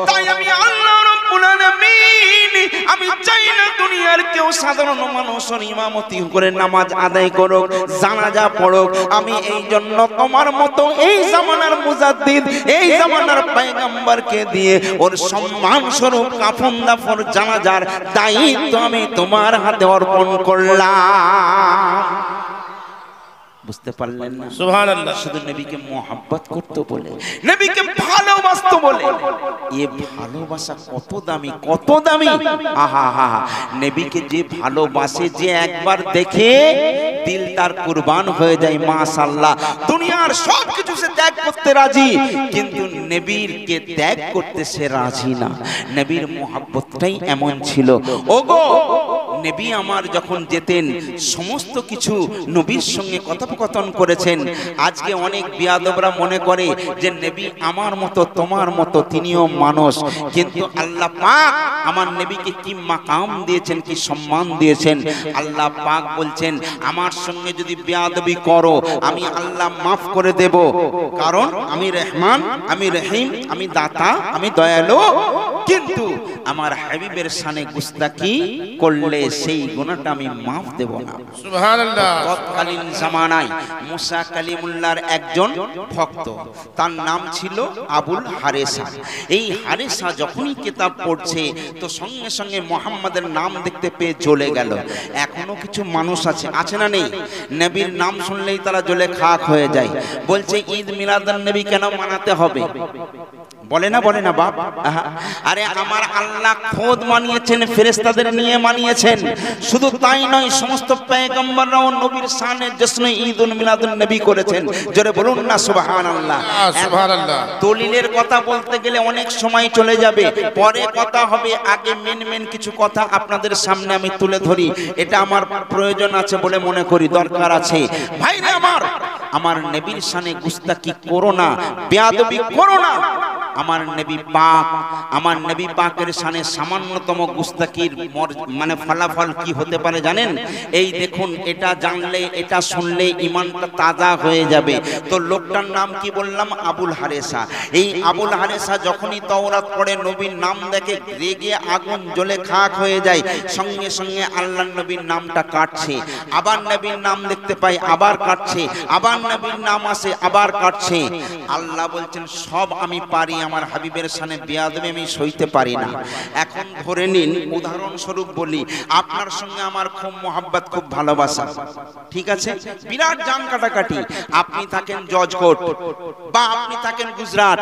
তাই আমি আল্লাহ রাব্বুল আলামিন, আমি চাই না দুনিয়ার কেউ সাধারণ মানুষের ইমামতি করে নামাজ আদায় করুক, জানাজা পড়ুক। আমি এই জন্য তোমার মতো এই জামানার মুজাদ্দিদ, এই জামানার পয়গম্বরকে দিয়ে ওর সম্মান স্বরূপ কাফন দাফন জানাজার দায়িত্ব আমি তোমার হাতে অর্পণ করলাম। বুঝতে পারলেন না? সুবহানাল্লাহ। শুধু নবীকে মোহাব্বত করতে বলে, নবীকে ভালোবাসতে বলে। এ ভালোবাসা কত দামি, কত দামি! আহা হা হা, নবীকে যে ভালোবাসে, যে একবার দেখে দিল তার কুরবান হয়ে যায়, মাশাআল্লাহ। দুনিয়ার সব কিছু সে ত্যাগ করতে রাজি, কিন্তু নবীরকে ত্যাগ করতে সে রাজি না। নবীর মোহাব্বতটাই এমন ছিল। ওগো, নবী আমার যখন যেতেন সমস্ত কিছু নবীর সঙ্গে কথোপকথন করেছেন। আজকে অনেক বিয়াদবরা মনে করে যে নবী আমার মতো, তোমার মতো, তিনিও মানুষ। কিন্তু আল্লাহ পাক আমার নবীকে কি মাকাম দিয়েছেন, কি সম্মান দিয়েছেন। আল্লাহ পাক বলছেন, আমার সঙ্গে যদি বিয়াদবি করো আমি আল্লাহ মাফ করে দেব, কারণ আমি রহমান, আমি রহিম, আমি দাতা, আমি দয়ালু। কিন্তু আমার হাবিবের শানে গুস্তাকি করলে সেই গুনাহটা আমি মাফ দেব না। সুবহানাল্লাহ। তৎকালীন জামানায় মুসা কালিমুল্লাহর একজন ভক্ত, তার নাম ছিল আবুল হারেসা। এই হারেসা যখনই কিতাব পড়ছে তো সঙ্গে সঙ্গে মুহাম্মাদের নাম দেখতে পেয়ে জ্বলে গেল। এখনো কিছু মানুষ আছে না নেই, নবীর নাম শুনলেই তারা জ্বলে খাক হয়ে যায়। বলছে ঈদ মিলাদুন নবী কেন মানাতে হবে? বলে না বাপ। আরে আমার আল্লাহ খোদ মানিয়েছেন, ফেরেশতাদের নিয়ে মানিয়েছেন। শুধু তাই নয়, সমস্ত পয়গম্বররাও নবীর শানে জশ্নে ঈদুল মিলাদুন নবী করেছেন। জোরে বলুন না সুবহানাল্লাহ। সুবহানাল্লাহ। দলিলের কথা বলতে গেলে অনেক সময় চলে যাবে, পরে কথা হবে। আগে মেন কিছু কথা আপনাদের সামনে আমি তুলে ধরি, এটা আমার প্রয়োজন আছে বলে মনে করি, দরকার আছে। ভাইরা আমার নবীর শানে গুস্তাকি করো না, বেয়াদবি করো না। আমার নবী পাকের শানে সামান্যতম গুস্তাকির মানে ফলাফল কি হতে পারে জানেন? এই দেখুন, এটা জানলে, এটা শুনলে ইমানটা তাজা হয়ে যাবে। তো লোকটার নাম কি বললাম? আবুল হারেসা। এই আবুল হারেসা যখনই তাওরাত পড়ে, নবীর নাম দেখে রেগে আগুন জ্বলে খাক হয়ে যায়। সঙ্গে সঙ্গে আল্লাহর নবীর নামটা কাটছে, আবার নবীর নাম দেখতে পাই, আবার কাটছে, আবার নবীর নাম আসে, আবার কাটছে। আল্লাহ বলছেন সব আমি পারি, আমার হাবিবের শানে বেয়াদবি আমি সইতে পারি না। এখন ধরে নিন, উদাহরণস্বরূপ বলি, আপনার সঙ্গে আমার খুব মোহাব্বত, খুব ভালোবাসা, ঠিক আছে? বিরাট জান কাটাকাটি। আপনি থাকেন জজকোট বা আপনি থাকেন গুজরাট।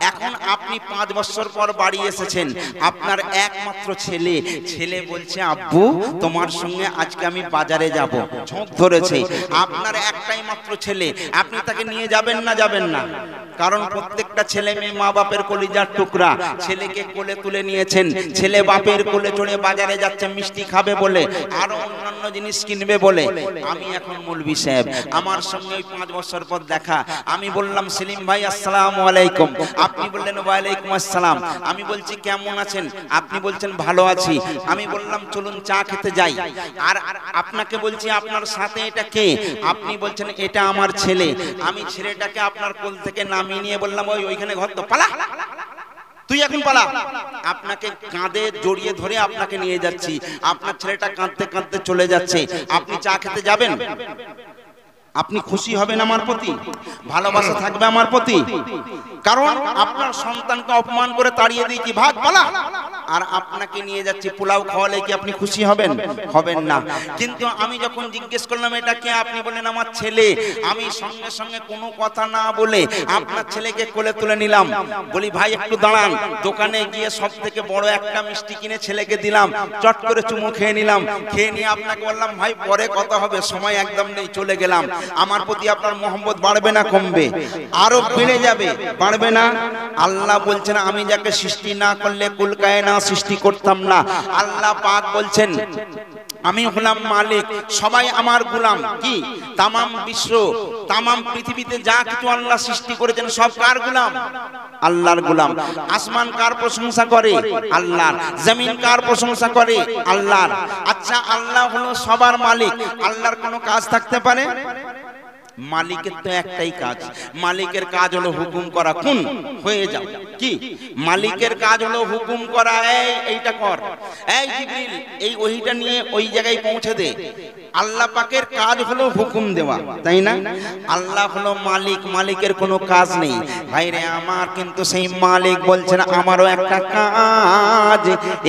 এখন আপনি 5 বছর পর বাড়ি এসেছেন, আপনার একমাত্র ছেলে বলছে, আব্বু তোমার সঙ্গে আজকে আমি বাজারে যাব, ঝোঁক ধরেছে। আপনার একটাই মাত্র ছেলে, আপনি তাকে নিয়ে যাবেন না? যাবেন না। কারণ প্রত্যেকটা ছেলে মেয়ে মা বাপের কলিজার টুকরা। ছেলেকে কোলে তুলে নিয়েছেন, ছেলে বাপের কোলে চড়ে বাজারে যাচ্ছে মিষ্টি খাবে বলে, আরো অন্যান্য জিনিস কিনবে বলে। আমি এখন মৌলভী সাহেব, আমার সঙ্গে ওই 5 বছর পর দেখা। আমি বললাম, সেলিম ভাই আসসালামু আলাইকুম। আপনি বললেন ওয়ালাইকুম আসসালাম। আমি বলছি কেমন আছেন? আপনি বলছেন ভালো আছি। আমি বললাম চলুন চা খেতে যাই। আর আপনাকে বলছি, আপনার সাথে এটা কে? আপনি বলছেন এটা আমার ছেলে। আমি ছেলেটাকে আপনার কোল থেকে নামিয়ে নিয়ে বললাম, ওইখানে ঘর তো, পালা, তুই এখন পালা। আপনাকে কাঁধে জড়িয়ে ধরে আপনাকে নিয়ে যাচ্ছি। আপনার ছেলেটা কাঁদতে কাঁদতে চলে যাচ্ছে। আপনি চা খেতে যাবেন? আপনি খুশি হবেন আমার প্রতি? ভালোবাসা থাকবে আমার প্রতি? কারণ আপনার সন্তানকে অপমান করে তাড়িয়ে দিয়েছি, ভাগ পালা, আর আপনাকে নিয়ে যাচ্ছি পোলাও খাওয়ালে কি আপনি খুশি হবেন? হবেন না। কিন্তু আমি যখন জিজ্ঞেস করলাম এটা কে, আপনি বললেন আমার ছেলে। আমি সঙ্গে সঙ্গে কোনো কথা না বলে আপনার ছেলেকে কোলে তুলে নিলাম। বলি ভাই একটু দাঁড়ান। দোকানে গিয়ে সব থেকে বড় একটা মিষ্টি কিনে ছেলেকে দিলাম, চট করে চুমু খেয়ে নিলাম। খেয়ে নিয়ে আপনাকে বললাম, ভাই পরে কথা হবে, সময় একদম নেই, চলে গেলাম। আমার প্রতি আপনার মোহাম্মত বাড়বে না কমবে? আরো বেড়ে যাবে, বাড়বে না? আল্লাহ বলছেন আমি যাকে সৃষ্টি না করলে কুল কায়না সৃষ্টি করতাম না। আল্লাহ পাক বলছেন আমি হলাম মালিক, সবাই আমার গোলাম। কি? তামাম বিশ্ব, তামাম পৃথিবীতে যা কিছু আল্লাহ সৃষ্টি করেছেন সব কার গোলাম? আল্লাহর গোলাম। আসমান কার প্রশংসা করে? আল্লাহর। জমিন কার প্রশংসা করে? আল্লাহর। আচ্ছা, আল্লাহ হলো সবার মালিক, আল্লাহর কোনো কাজ থাকতে পারে? মালিকের তো একটাই কাজ, মালিকের কাজ হলো হুকুম করা, কোন হয়ে যাও। কি? মালিকের কাজ হলো হুকুম করা, এইটা কর, এই জিবরিল এই ওহিটা নিয়ে ওই জায়গায় পৌঁছে দে। আল্লাহ পাকের কাজ হলো হুকুম দেওয়া, তাই না? আল্লাহ হলো মালিক, মালিকের কোনো কাজ নেই। ভাইরে আমার, কিন্তু সেই মালিক বলছেন আমারও একটা কাজ,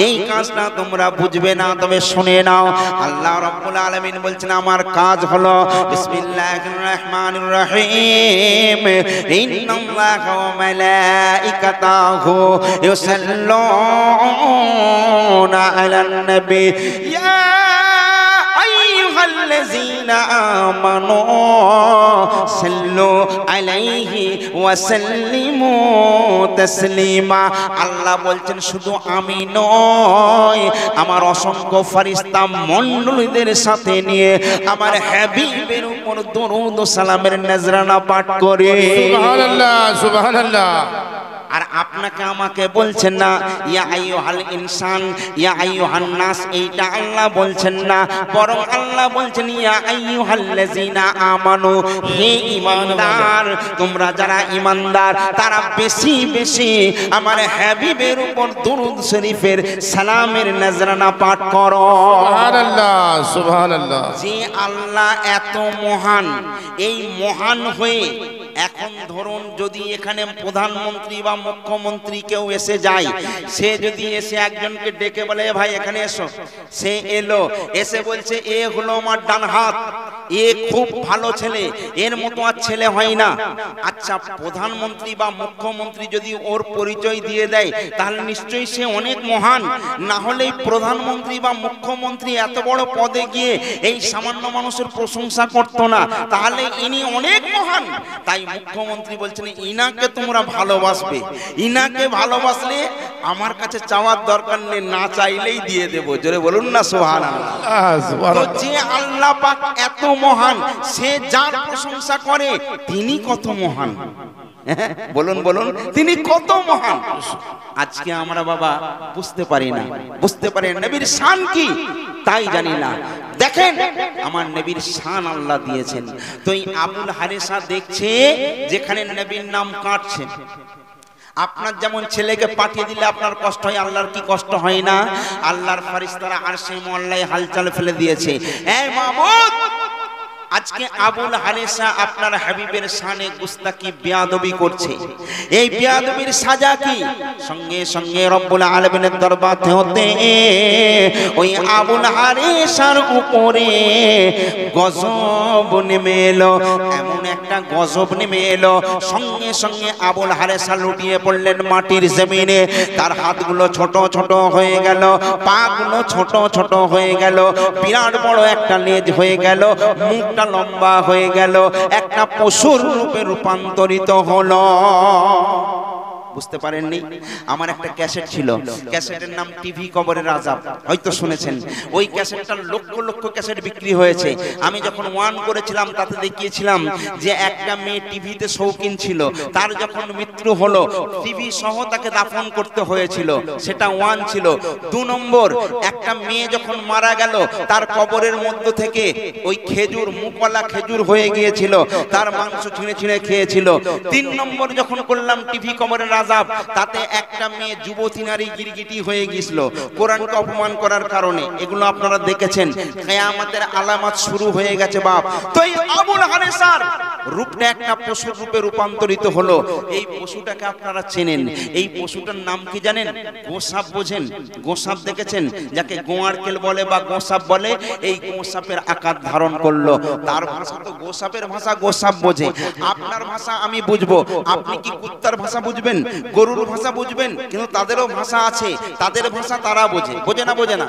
এই কাজটা তোমরা বুঝবে না, তবে শুনে নাও। আল্লাহ রাব্বুল আলামিন বলছেন আমার কাজ হলো বিসমিল্লাহির রহমানির রহিম, ইন্নাল্লাহা ওয়া মালাইকাতাহু ইউসাল্লুনা আলান নবী ইয়া আইয়ুহাল্লাযীনা আমানু সাল্লু আলাইহি ওয়া সাল্লিমু তাসলিমা। আল্লাহ বলছেন শুধু আমি নয়, আমার অসংখ্য ফেরেশতা মণ্ডলীদের সাথে নিয়ে আমার হাবিবের উপর দরুদ ও সালামের নজরানা পাঠ করে। সুবহানাল্লাহ, সুবহানাল্লাহ। আর আপনাকে আমাকে বলছেন না ইয়া আইয়ুহাল ইনসান, ইয়া আইয়ুহান নাস, এইটা আল্লাহ বলছেন না, বরং আল্লাহ বলছেন ইয়া আইয়ুহাল্লাযীনা আমানু, হে ঈমানদার, তোমরা যারা ঈমানদার তারা বেশি বেশি আমার হাবিবের উপর দুরূদ শরীফের সালামের নজরানা পাঠ করো। সুবহানাল্লাহ, সুবহানাল্লাহ। যে আল্লাহ এত মহান, এই মহান হয়ে এখন ধরুন যদি এখানে প্রধানমন্ত্রী বা মুখ্যমন্ত্রী কেউ এসে যায়, সে যদি এসে একজনকে ডেকে বলে ভাই এখানে এসো, সে এলো, এসে বলছে এ হলো আমার ডান হাত, এ খুব ভালো ছেলে, এর মতো আর ছেলে হয় না। আচ্ছা, প্রধানমন্ত্রী বা মুখ্যমন্ত্রী যদি ওর পরিচয় দিয়ে দেয় তাহলে নিশ্চয়ই সে অনেক মহান, না হলে প্রধানমন্ত্রী বা মুখ্যমন্ত্রী এত বড় পদে গিয়ে এই সামান্য মানুষের প্রশংসা করতো না, তাহলে ইনি অনেক মহান। তাই মুখ্যমন্ত্রী বলছেন ইনাকে তোমরা ভালোবাসবে, ইনাকে ভালোবাসলে আমার কাছে চাওয়ার দরকার নেই, না চাইলেই দিয়ে দেব। জোরে বলুন না সুবহানাল্লাহ। তো যে আল্লাহ পাক এত মহান, সে যার প্রশংসা করে তিনি কত মহান, বলুন বলুন, তিনি কত মহান। আজকে আমরা বাবা বুঝতে পারি না, বুঝতে পারি না নবীর শান কি তাই জানি না। দেখেন আমার নবীর শান আল্লাহ দিয়েছেন। তো এই আবুল হারেসা দেখছে যেখানে নবীর নাম কাটছে। আপনার যেমন ছেলেকে পাঠিয়ে দিলে আপনার কষ্ট হয়, আল্লাহর কি কষ্ট হয় না? আল্লাহর ফেরেশতারা আরশে মুআল্লায় হালচাল ফেলে দিয়েছে। এই মাবুদ, আজকে আবুল হারেসা আপনার হাবিবের শানে গুস্তাকি বেয়াদবি করছে। এই বেয়াদবির সাজা কি? সঙ্গে সঙ্গে রব্বুল আলামিনের দরবার হতে ওই আবুল হারেসার উপরে গজব নেমে এলো, এমন একটা গজব নেমে এলো, সঙ্গে সঙ্গে আবুল হারেসা লুটিয়ে পড়লেন মাটির জমিনে। তার হাতগুলো ছোট ছোট হয়ে গেল, পাগুলো ছোট ছোট হয়ে গেল, বিরাট বড় একটা লেজ হয়ে গেল, মুখটা লম্বা হয়ে গেল, একটা পশুর রূপে রূপান্তরিত হলো। বুঝতে পারেননি? আমার একটা ক্যাসেট ছিল, ক্যাসেটের নাম টিভি কবরের আযাব, হয়তো শুনেছেন। ওই ক্যাসেটটার লক্ষ লক্ষ ক্যাসেট বিক্রি হয়েছে। আমি যখন ওয়ান করেছিলাম তাতে দেখিয়েছিলাম যে একটা মেয়ে টিভিতে শৌখিন ছিল, তার যখন মৃত্যু হলো টিভি সহ তাকে দাফন করতে হয়েছিল, সেটা ওয়ান ছিল। 2 নম্বর, একটা মেয়ে যখন মারা গেল তার কবরের মধ্য থেকে ওই খেজুর, মুখওয়ালা খেজুর হয়ে গিয়েছিল, তার মাংস ছিঁড়ে ছিঁড়ে খেয়েছিল। 3 নম্বর যখন করলাম টিভি কবরের আযাব, তাতে একটা মেয়ে যুবতী নারী গিরগিটি হয়ে গিয়েছিল কোরআনকে অপমান করার কারণে। এগুলো আপনারা দেখেছেন। কিয়ামতের আলামত শুরু হয়ে গেছে বাপ। তো এই আবুল হারেসার রূপটা একটা পশুর রূপে রূপান্তরিত হলো। এই পশুটাকে আপনারা চেনেন, এই পশুটার নাম কি জানেন? গোসাপ। বোঝেন? গোসাপ দেখেছেন? যাকে গোয়ারকেল বলে বা গোসাপ বলে, এই গোসাপের আকার ধারণ করলো। তার ভাষা তো গোসাপের ভাষা, গোসাপ বোঝে। আপনার ভাষা আমি বুঝবো, আপনি কি কুত্তার ভাষা বুঝবেন, গরুর ভাষা বুঝবেন? কিন্তু তাদেরও ভাষা আছে, তাদের ভাষা তারা বোঝে। বোঝে না? বোঝে না?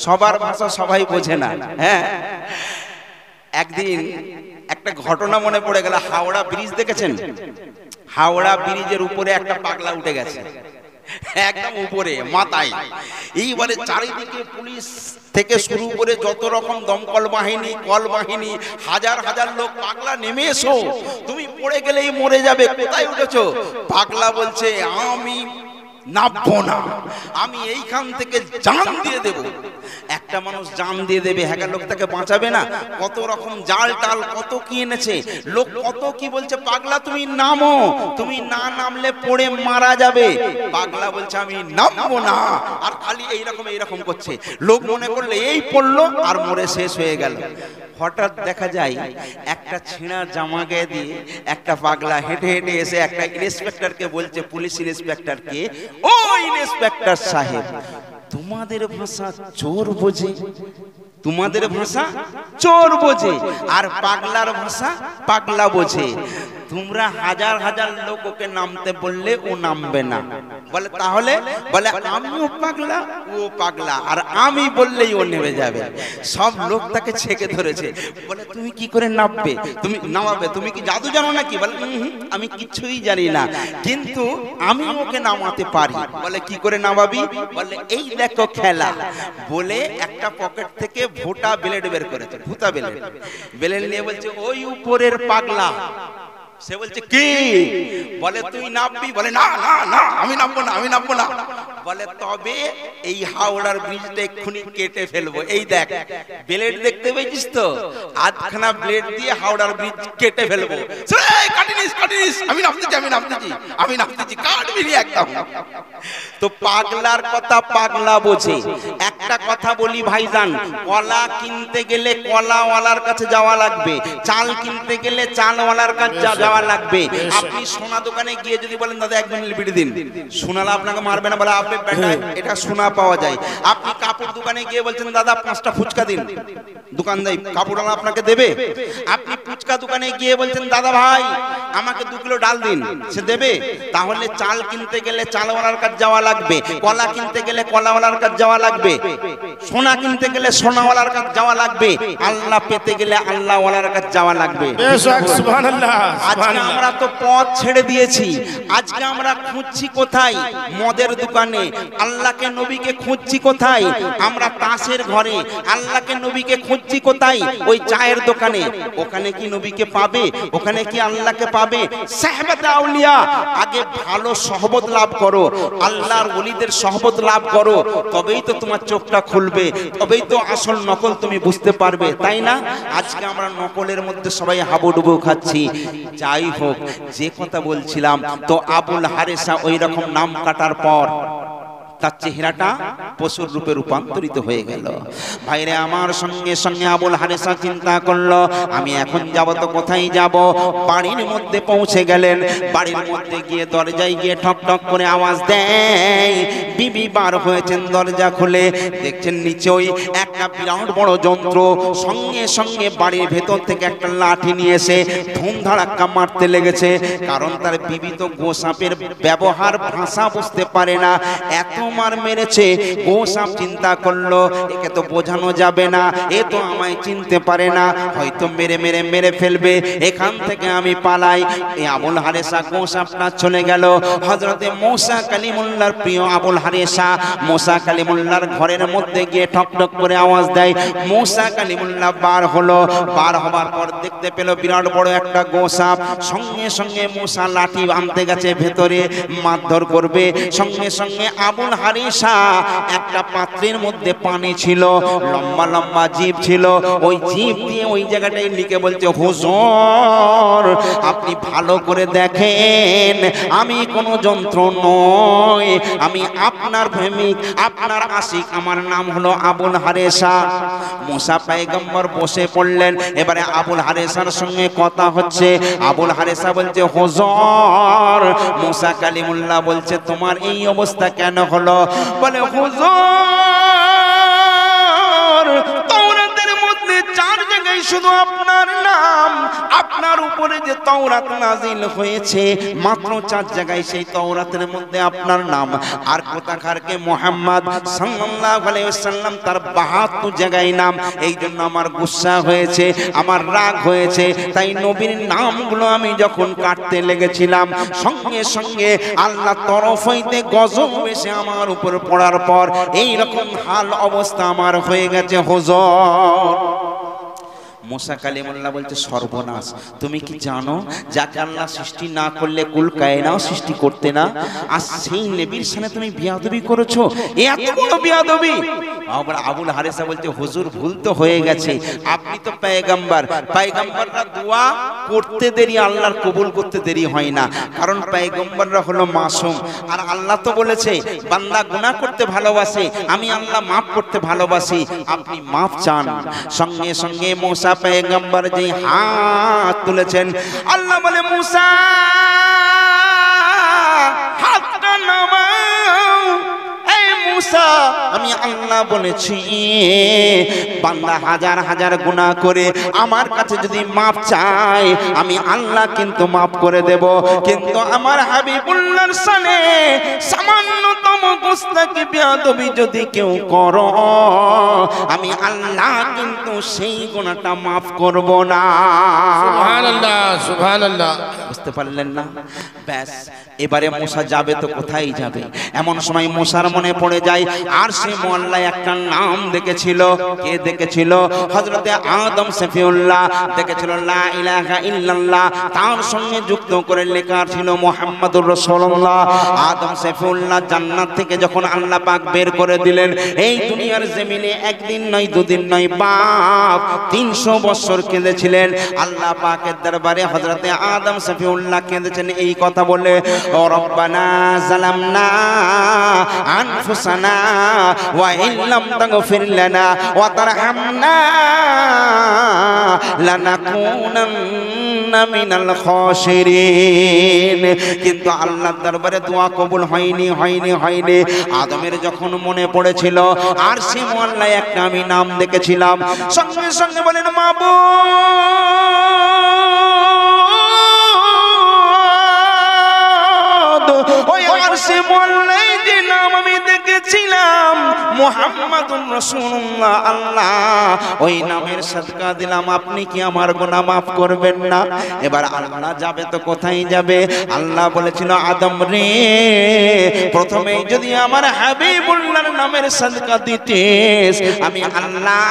সবার ভাষা সবাই বোঝে না। হ্যাঁ, একদিন একটা ঘটনা মনে পড়ে গেল। হাওড়া ব্রিজ দেখেছেন? হাওড়া ব্রিজের উপরে একটা পাগলা উঠে গেছে, একদম উপরে মাথায়। এইবারে চারিদিকে পুলিশ থেকে শুরু করে যত রকম দমকল বাহিনী, কল বাহিনী, হাজার হাজার লোক, পাগলা নেমে এসো, তুমি পড়ে গেলেই মরে যাবে, কোথায় উঠেছো? পাগলা বলছে আমি নামবো না, আমি এইখান থেকে জান দিয়ে দেব। একটা মানুষ জান দিয়ে দেবে, হ্যাঁ লোক তাকে বাঁচাবে না? কত রকম জাল টাল কত কি এনেছে লোক, কত কি বলছে, পাগলা তুমি নামো, তুমি না নামলে পড়ে মারা যাবে। পাগলা বলছে আমি নামবো না, আর খালি এইরকম করছে। লোক মনে করলে এই পড়লো আর মরে শেষ হয়ে গেল। হঠাৎ দেখা যায় একটা ছেঁড়া জামা গায়ে দিয়ে একটা পাগলা হেঁটে হেঁটে এসে একটা ইন্সপেক্টরকে বলছে, পুলিশ ইন্সপেক্টরকে, ও ইন্সপেক্টর সাহেব, তোমাদের ভাষা চোর বোঝে, তোমাদের ভাষা চোর বোঝে, আর পাগলার ভাষা পাগলা বোঝে। তোমরা হাজার হাজার লোক ওকে নামতে বললে ও নামবে না। বলে তাহলে? বলে আমিও পাগলা, ও পাগলা, আর আমি বললেই ও নেমে যাবে। সব লোক তাকে ছেকে ধরেছে। বলে তুমি কি করে নামবে, তুমি নামাবে, তুমি কি জাদু জানো নাকি? বলে আমি কিছুই জানি না, কিন্তু আমি ওকে নামাতে পারি। বলে কি করে নামাবি? বলে এই দেখো খেলা। বলে একটা পকেট থেকে ভোটা ব্লেড বের করেছে, ভূতা ব্লেড। ব্লেড নিয়ে বলছে ওই উপরের পাগলা। সে বলছে কি? বলে তুই নামবি? বলে না না না, আমি নামবো না, আমি নামবো না। বলে তবে এই হাওড়ার ব্রিজটা এক্ষুনি কেটে ফেলবো। এই দেখ ব্লেড দেখতে পেয়েছিস তো, আধখানা ব্লেড দিয়ে হাওড়ার ব্রিজ কেটে ফেলবো। কাটিনিস কাটিনিস, আমি নামতেছি, আমি নামতেছি, আমি নামতেছি, কাটবি নি একদম। তো পাগলার কথা পাগলা বোঝে। একটা কথা বলি ভাইজান, কলা কিনতে গেলে কলাওয়ালার কাছে যাওয়া লাগবে, চাল কিনতে গেলে চালওয়ালার কাছে যাওয়া লাগবে। আপনি সোনা দোকানে গিয়ে যদি বলেন দাদা 1 মিনিট বিড়ি দিন, সোনালা আপনাকে মারবে না, বলে আরবে বেটা এটা শোনা পাওয়া যায়। আপনি কাপড় দোকানে গিয়ে বলছেন দাদা 5টা ফুচকা দিন, দোকানদার কাপড়ওয়ালা আপনাকে দেবে? আপনি ফুচকা দোকানে গিয়ে বলছেন দাদা ভাই আমাকে 2 কিলো ডাল দিন, সে দেবে? তাহলে চাল কিনতে গেলে চালওয়ালার কাছে যাওয়া লাগবে, কলা কিনতে গেলে কলাওয়ালার কাছে যাওয়া লাগবে, সোনা কিনতে গেলে সোনাওয়ালার কাছে যাওয়া লাগবে, আল্লাহ পেতে গেলে আল্লাহওয়ালার কাছে যাওয়া লাগবে। বেশক সুবহানাল্লাহ। আজকে আমরা তো পথ ছেড়ে দিয়েছি, আজকে আমরা খুঁজছি কোথায়? মদের দোকানে। আল্লাহকে নবীকে খুঁজছি কোথায়? আমরা তাসের ঘরে। আল্লাহকে নবীকে খুঁজছি কোথায়? ওই চায়ের দোকানে। ওখানে কি নবীকে পাবে? ওখানে কি আল্লাহকে পাবে? সাহাবাতে আউলিয়া, আগে ভালো সহবত লাভ করো, আল্লাহর ওলিদের সহবত লাভ করো, তবেই তো তোমার চোখটা খুলবে, তবেই তো আসল নকল তুমি বুঝতে পারবে, তাই না? আজকে আমরা নকলের মধ্যে সবাই হাবুডুবু খাচ্ছি। যাই হোক, যে কথা বলছিলাম, তো আবুল হারেসা ওই রকম নাম কাটার পর তার চেহারাটা পশুর রূপে রূপান্তরিত হয়ে গেল। ভাইরে আমার, সঙ্গে সঙ্গে আবুল হারেসা চিন্তা করলো আমি এখন যাব তো কোথায় যাব? বাড়ির মধ্যে পৌঁছে গেলেন। বাড়ির মধ্যে গিয়ে দরজায় গিয়ে ঠক ঠক করে আওয়াজ দেয়। বিবি বার হয়েছেন, দরজা খুলে দেখছেন নিচে ওই একটা বিরাট বড় যন্ত্র। সঙ্গে সঙ্গে বাড়ির ভেতর থেকে একটা লাঠি নিয়ে এসে ধুম ধাড়াক্কা মারতে লেগেছে। কারণ তার বিবি তো গোসাপের ব্যবহার ভাষা বুঝতে পারে না, এত মার মেরেছে। গোসাপ চিন্তা করলো একে তো বোঝানো যাবে না, এ তো আমায় চিনতে পারে না, হয়তো মেরে ফেলবে, এখান থেকে আমি পালাই। এই আবুল হারেসা গোসাপটা চলে গেল। হযরতে মুসা কালিমুল্লাহর প্রিয় আবুল হারেসা মুসা কালিমুল্লাহর ঘরের মধ্যে গিয়ে ঠক ঠক করে আওয়াজ দেয়। মুসা কালিমুল্লাহ বার হলো। বার হবার পর দেখতে পেল বিরাট বড় একটা গোসাপ। সঙ্গে সঙ্গে মুসা লাঠি আনতে গেছে ভেতরে মারধর করবে। সঙ্গে সঙ্গে আবুল হারেসা একটা পাত্রের মধ্যে পানি ছিল, লম্বা লম্বা জিভ ছিল, ওই জিভ দিয়ে ওই জায়গাটায় লিখে বলছে হুজুর আপনি ভালো করে দেখেন, আমি কোনো যন্ত্র নই, আমি আপনার প্রেমিক, আপনার আশিক, আমার নাম হলো আবুল হারেসা। মুসা পয়গম্বর বসে পড়লেন। এবারে আবুল হারেসার সঙ্গে কথা হচ্ছে। আবুল হারেসা বলছে হুজুর, মুসা কালিমুল্লাহ বলছে তোমার এই অবস্থা কেন হলো? বলে হুজুর তাওরাতের মধ্যে 4 জায়গায় শুধু আপনার নাম, আপনার উপরে যে তাওরাত নাজিল হয়েছে মাত্র 4 জায়গায় সেই তাওরাতের মধ্যে আপনার নাম। আর কোথাকারকে মুহাম্মদ সাল্লাল্লাহু আলাইহি ওয়াসাল্লাম তার 72 জায়গায় নাম। এই জন্য আমার গুসা হয়েছে, আমার রাগ হয়েছে, তাই নবীর নামগুলো আমি যখন কাটতে লেগেছিলাম সঙ্গে সঙ্গে আল্লাহ তরফ হইতে গজব এসে আমার উপর পড়ার পর এই রকম হাল অবস্থা আমার হয়ে গেছে হুজুর। মুসা কালিমুল্লাহ বলছে সর্বনাশ, তুমি কি জানো যাকে আল্লাহ সৃষ্টি না করলে কুল কায়নাও সৃষ্টি করতে না, আর সেই নবীর সামনে তুমি বিয়াদবি করেছো, এত বড় বিয়াদবি। আবুল হারেসা বলছে হুজুর ভুল তো হয়ে গেছে, আপনি তো পয়গম্বর, পয়গম্বররা দোয়া করতে দেরি আল্লাহর কবুল করতে দেরি হয় না, কারণ পয়গম্বররা হলো মাসুম। আর আল্লাহ তো বলেছে বান্দা গুনাহ করতে ভালোবাসে, আমি আল্লাহ মাফ করতে ভালোবাসি, আপনি মাফ চান। সঙ্গে সঙ্গে মুসা পয়গম্বর যে হাত তুলেছেন, আল্লাহ বলে মুসা হাতটা নামাও। এই মুসা আমি আল্লাহ বলেছি বান্দা হাজার হাজার গুনাহ করে আমার কাছে যদি মাফ চায় আমি আল্লাহ কিন্তু মাফ করে দেব, কিন্তু আমার হাবিবুল্লাহর শানে সামান্যতম গোস্তাকি বিয়াদবি যদি কেউ করো আমি আল্লাহ কিন্তু সেই গুনাহটা মাফ করব না। সুবহানাল্লাহ সুবহানাল্লাহ। বুঝতে পারলেন না? ব্যাস, এবারে মুসা যাবে তো কোথায় যাবে? এমন সময় মুসার মনে পড়ে যায় আর সে মোল্লায় একটা নাম দেখেছিল। কে দেখেছিল? হযরতে আদম সফিউল্লাহ দেখেছিল লা ইলাহা ইল্লাল্লাহ, তার সঙ্গে যুক্ত করে লেখা ছিল মুহাম্মাদুর রাসূলুল্লাহ। আদম সফিউল্লাহ জান্নাত থেকে যখন আল্লাহ পাক বের করে দিলেন, এই দুনিয়ার জমিনে একদিন নয় দুদিন নয় বাপ 300 বছর কেঁদেছিলেন আল্লাহ পাকের দরবারে। হযরতে আদম সফিউল্লাহ কেঁদেছেন এই কথা বলে, ও রব্বানা যালামনা আনফুসানা ওয়া ইল্লাম তাগফির লানা ওয়া তারহামনা লানাকুনান্না লাকুন্না মিনাল খাসিরিন। কিন্তু আল্লাহর দরবারে দোয়া কবুল হয়নি। আদমের যখন মনে পড়েছিল আর সে মোল্লায় একটা আমি নাম দেখেছিলাম, সঙ্গে সঙ্গে বলেন মাবুদ, ওই আরশে মোল্লায় যে নাম আমি দেখেছিলাম মুহাম্মাদুর রাসূলুল্লাহ, আল্লাহ ওই নামের সাদকা দিলাম, আপনি কি আমার গুনাহ মাফ করবেন না? এবার আল্লাহ যাবে তো কোথায় যাবে? আল্লাহ বলেছিল আদম রে, প্রথমে যদি আমার হাবিবুল্লাহর নামের সাদকা দিতিস, আমি আল্লাহ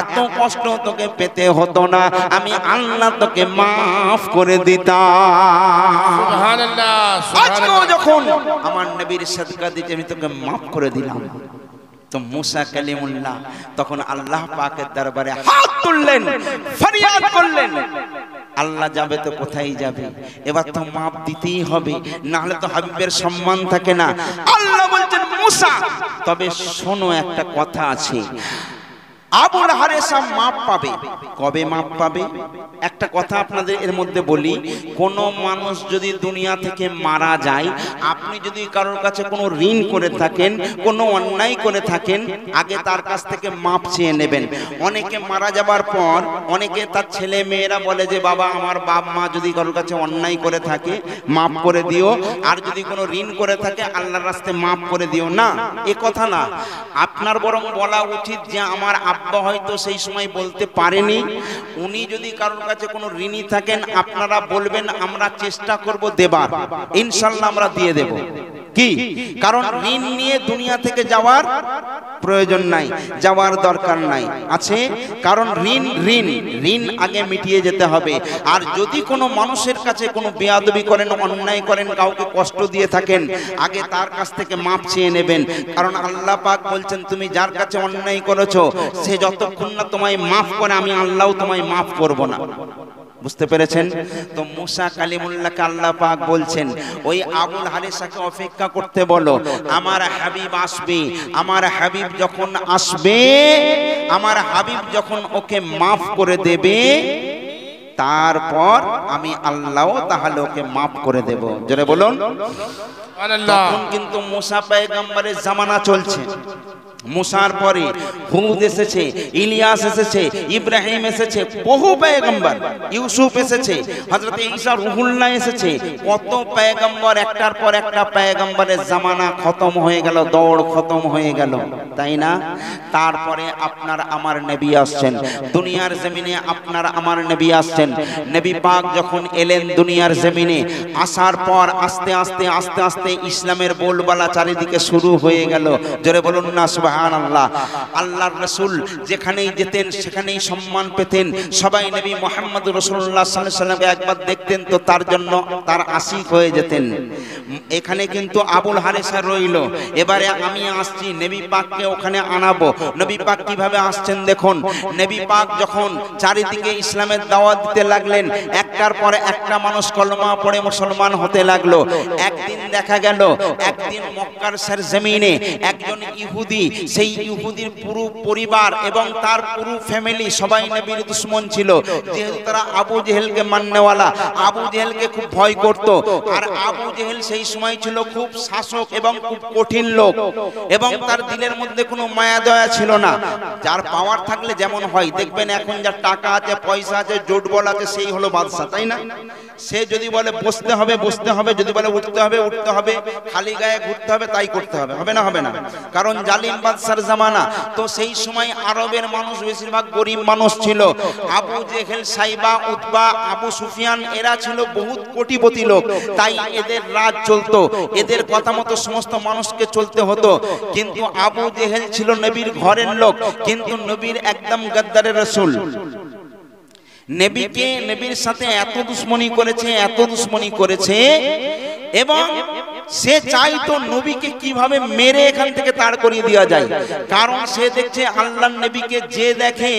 এত কষ্ট তোকে পেতে হতো না, আমি আল্লাহ তোকে মাফ করে দিতাম। সুবহানাল্লাহ, আজকেও যখন আমার নবীর সাদকা দিতে আমি তোকে মাফ করে দিলাম। তো মুসা কালিমুল্লাহ তখন আল্লাহ পাকের দরবারে হাত তুললেন, ফরিয়াদ করলেন, আল্লাহ যাবে তো কোথায় যাবে, এবার তো মাপ দিতেই হবে, না হলে তো হাবিবের সম্মান থাকে না। আল্লাহ বলছেন মুসা, তবে শোনো একটা কথা আছে, আবুল হারেসা মাপ পাবে। কবে মাপ পাবে? একটা কথা আপনাদের এর মধ্যে বলি, কোন মানুষ যদি দুনিয়া থেকে মারা যায়, আপনি যদি কারোর কাছে কোনো ঋণ করে থাকেন, কোনো অন্যায় করে থাকেন, আগে তার কাছ থেকে মাপ চেয়ে নেবেন। অনেকে মারা যাবার পর অনেকে তার ছেলে মেয়েরা বলে যে বাবা আমার বাপ মা যদি কারোর কাছে অন্যায় করে থাকে মাপ করে দিও, আর যদি কোনো ঋণ করে থাকে আল্লাহর রাস্তায় মাপ করে দিও। না, এ কথা না, আপনার বরং বলা উচিত যে আমার আব্বা হয়তো সেই সময় বলতে পারেনি, উনি যদি কারোর কাছে কোনো ঋণী থাকেন আপনারা বলবেন আমরা চেষ্টা করব দেবার, ইনশাআল্লাহ আমরা দিয়ে দেব। কি কারণ ঋণ নিয়ে দুনিয়া থেকে যাওয়ার প্রয়োজন নাই, যাওয়ার দরকার নাই, আছে কারণ ঋণ আগে মিটিয়ে যেতে হবে। আর যদি কোনো মানুষের কাছে কোনো বেয়াদবি করেন, অন্যায় করেন, কাউকে কষ্ট দিয়ে থাকেন, আগে তার কাছ থেকে মাপ চেয়ে নেবেন। কারণ আল্লাহ পাক বলছেন তুমি যার কাছে অন্যায় করেছো সে যতক্ষণ না তোমায় মাফ করে আমি আল্লাহও তোমায় মাফ করব না। বুঝতে পেরেছেন? তো মুসা কালিমুল্লাহকে আল্লাহ পাক বলছেন ওই আবুল হারেসাকে অপেক্ষা করতে বলো, আমার হাবিব আসবে, আমার হাবিব যখন আসবে, আমার হাবিব যখন ওকে মাফ করে দেবে, তারপর আমি আল্লাহও তাহলে ওকে মাফ করে দেব। জোরে বলুন সুবহানাল্লাহ। তখন কিন্তু মুসা পয়গম্বরের জামানা চলছে। মুসার পরে হুদ এসেছে, ইলিয়াস এসেছে, ইব্রাহিম এসেছে, বহু পয়গম্বর, ইউসুফ এসেছে, হযরত ঈসা রুহুল্লাহ এসেছে, কত পয়গম্বর, একটার পর একটা পয়গম্বরের জামানা খতম হয়ে গেল, দৌড় খতম হয়ে গেল, তাই না? তারপরে আপনার আমার নবী আসছেন দুনিয়ার জমিনে, আপনার আমার নবী আসছেন। নবী পাক যখন এলেন দুনিয়ার জমিনে, আসার পর আস্তে আস্তে আস্তে আস্তে ইসলামের বোলবালা চারিদিকে শুরু হয়ে গেল। জোরে বলুন না সুবহানাল্লাহ। আল্লাহর রাসূল যেখানেই যেতেন সেখানেই সম্মান পেতেন। সবাই নবী মুহাম্মদ রাসূলুল্লাহ সাল্লাল্লাহু আলাইহি ওয়াসাল্লামকে একবার দেখতেন তো তার জন্য তার আশিক হয়ে যেতেন। এখানে কিন্তু আবুল হারেসা রইল। এবারে আমি আসছি নবী পাককে ওখানে আনাবো। নবী পাক কিভাবে আসছেন দেখুন। নবী পাক যখন চারিদিকে ইসলামের দাওয়াত দিতে লাগলেন, একটার পরে একটা মানুষ কলমা পড়ে মুসলমান হতে লাগলো। একদিন দেখা গেল, একদিন মক্কার সরজমিনে একজন ইহুদি, সেই ইহুদির পুরো পরিবার এবং তার পুরো ফ্যামিলি সবাই নবীর দুশমন ছিল। যেহেতু তারা আবু জেহেলকে মাননেওয়ালা, আবু জেহেলকে খুব ভয় করত। আর আবু জেহেল সেই সময় ছিল খুব শাসক এবং খুব কঠিন লোক, এবং তার দিলের মধ্যে কোনো মায়া দয়া ছিল না। যার পাওয়ার থাকলে যেমন হয়, দেখবেন এখন যার টাকা আছে, পয়সা আছে, জোট বল আছে, সেই হলো বাদশা, তাই না? সে যদি বলে বসতে হবে বসতে হবে, যদি বলে উঠতে হবে উঠতে হবে, খালি গায়ে ঘুরতে হবে তাই করতে হবে, হবে না? হবে না, কারণ জালিম বাদশার জামানা। তো সেই সময় আরবের মানুষ বেশিরভাগ গরিব মানুষ ছিল। আবু জেহেল, সাইবা, উতবা, আবু সুফিয়ান এরা ছিল বহুত কোটিপতি লোক, তাই এদের রাজ চলতো, এদের কথা মতো সমস্ত মানুষকে চলতে হতো। কিন্তু আবু জেহেল ছিল নবীর ঘরের লোক, কিন্তু নবীর একদম গদ্দারের রাসূল। নবীকে, নবীর সাথে এত দুশ্মনী করেছে, এত দুশ্মনী করেছে, এবং সে চাইতো নবীকে কিভাবে মেরে এখান থেকে তাড় করিয়ে দেওয়া যায়। কারণ সে দেখছে আল্লাহর নবীকে যে দেখে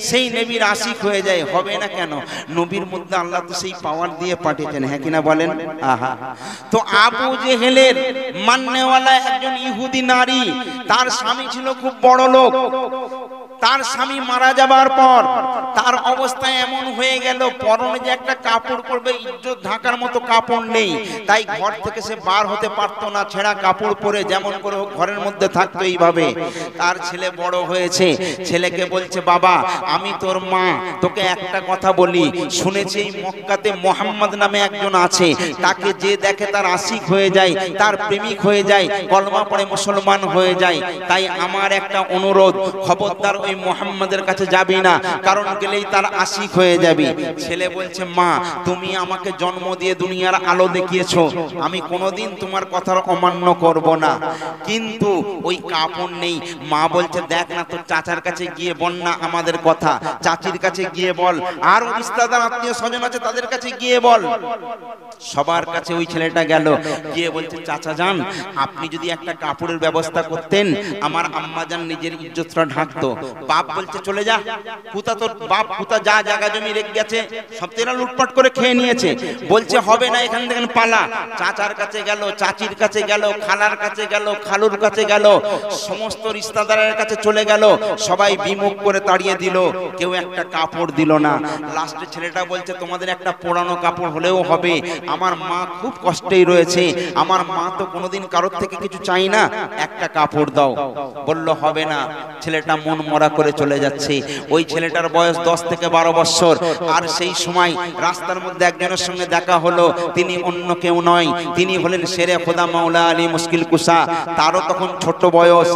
সেই নবীর আশিক হয়ে যায়। হবে না কেন? নবীর মধ্যে আল্লাহ তো সেই পাওয়ার দিয়ে পাঠিয়েছেন, হ্যাঁ কিনা বলেন? আহা। তো আবু জেহেলের মাননেওয়ালা একজন ইহুদি নারী, তার স্বামী ছিল খুব বড় লোক। তার স্বামী মারা যাবার পর তার অবস্থা এমন হয়ে গেল, পরনে যে একটা কাপড় পরবে ইজ্জত ঢাকার মতো কাপড় নেই, তাই ঘর থেকে সে বার হতে পারতো না, ছেঁড়া কাপড় পরে যেমন করে হোক ঘরের মধ্যে থাকতো এইভাবে। তার ছেলে বড় হয়েছে, ছেলেকে বলছে বাবা আমি তোর মা, তোকে একটা কথা বলি, শুনেছি এই মক্কাতে মোহাম্মদ নামে একজন আছে, তাকে যে দেখে তার আশিক হয়ে যায়, তার প্রেমিক হয়ে যায়, কলমা পড়ে মুসলমান হয়ে যায়, তাই আমার একটা অনুরোধ, খবরদার ওই মোহাম্মদের কাছে যাবি না, কারণ গেলেই তার আশিক হয়ে যাবি। ছেলে বলছে মা তুমি আমাকে জন্ম দিয়ে দুনিয়ার আলো দেখিয়েছো, আমি কোনোদিন তোমার কথার অমান্য করব না, কিন্তু ওই কাপড় নেই। মা বলছে দেখ না তোর চাচার কাছে গিয়ে বল না আমাদের কথা, চাচির কাছে গিয়ে বল, আর রিশতেদার আত্মীয় স্বজন আছে তাদের কাছে গিয়ে বল। সবার কাছে ওই ছেলেটা গেল, গিয়ে বলছে চাচা যান আপনি যদি একটা কাপড়ের ব্যবস্থা করতেন আমার আম্মা জান নিজের ইজ্জতটা ঢাকতো। বাপ বলছে চলে যা, কুতা তোর বাপ কুতা যা জায়গা জমি রেখে গেছে সব তেরা লুটপাট করে খেয়ে নিয়েছে। বলছে হবে না, এখান থেকে পালা। চাচার কাছে গেল, চাচির কাছে গেল, খালার কাছে গেল, খালুর কাছে গেল, সমস্ত রিশতেদারের কাছে চলে গেল, সবাই বিমুখ করে তাড়িয়ে দিল, কেউ একটা কাপড় দিল না। লাস্টে ছেলেটা বলছে তোমাদের একটা পোড়ানো কাপড় হলেও হবে, আমার মা খুব কষ্টেই রয়েছে, আমার মা তো কোনোদিন কারোর থেকে কিছু চাই না, একটা কাপড় দাও। বলল হবে না, ছেলেটা মন মরা করে চলে যাচ্ছে। ওই ছেলেটার বয়স 10 থেকে 12 বছর। আর সেই সময় রাস্তার মধ্যে একজনের সঙ্গে দেখা হলো, তিনি অন্য কেউ নয়, তিনি হলেন শেরে খোদা মাওলা আলী মুশকিল কুসা, তারও তখন ছোট বয়স।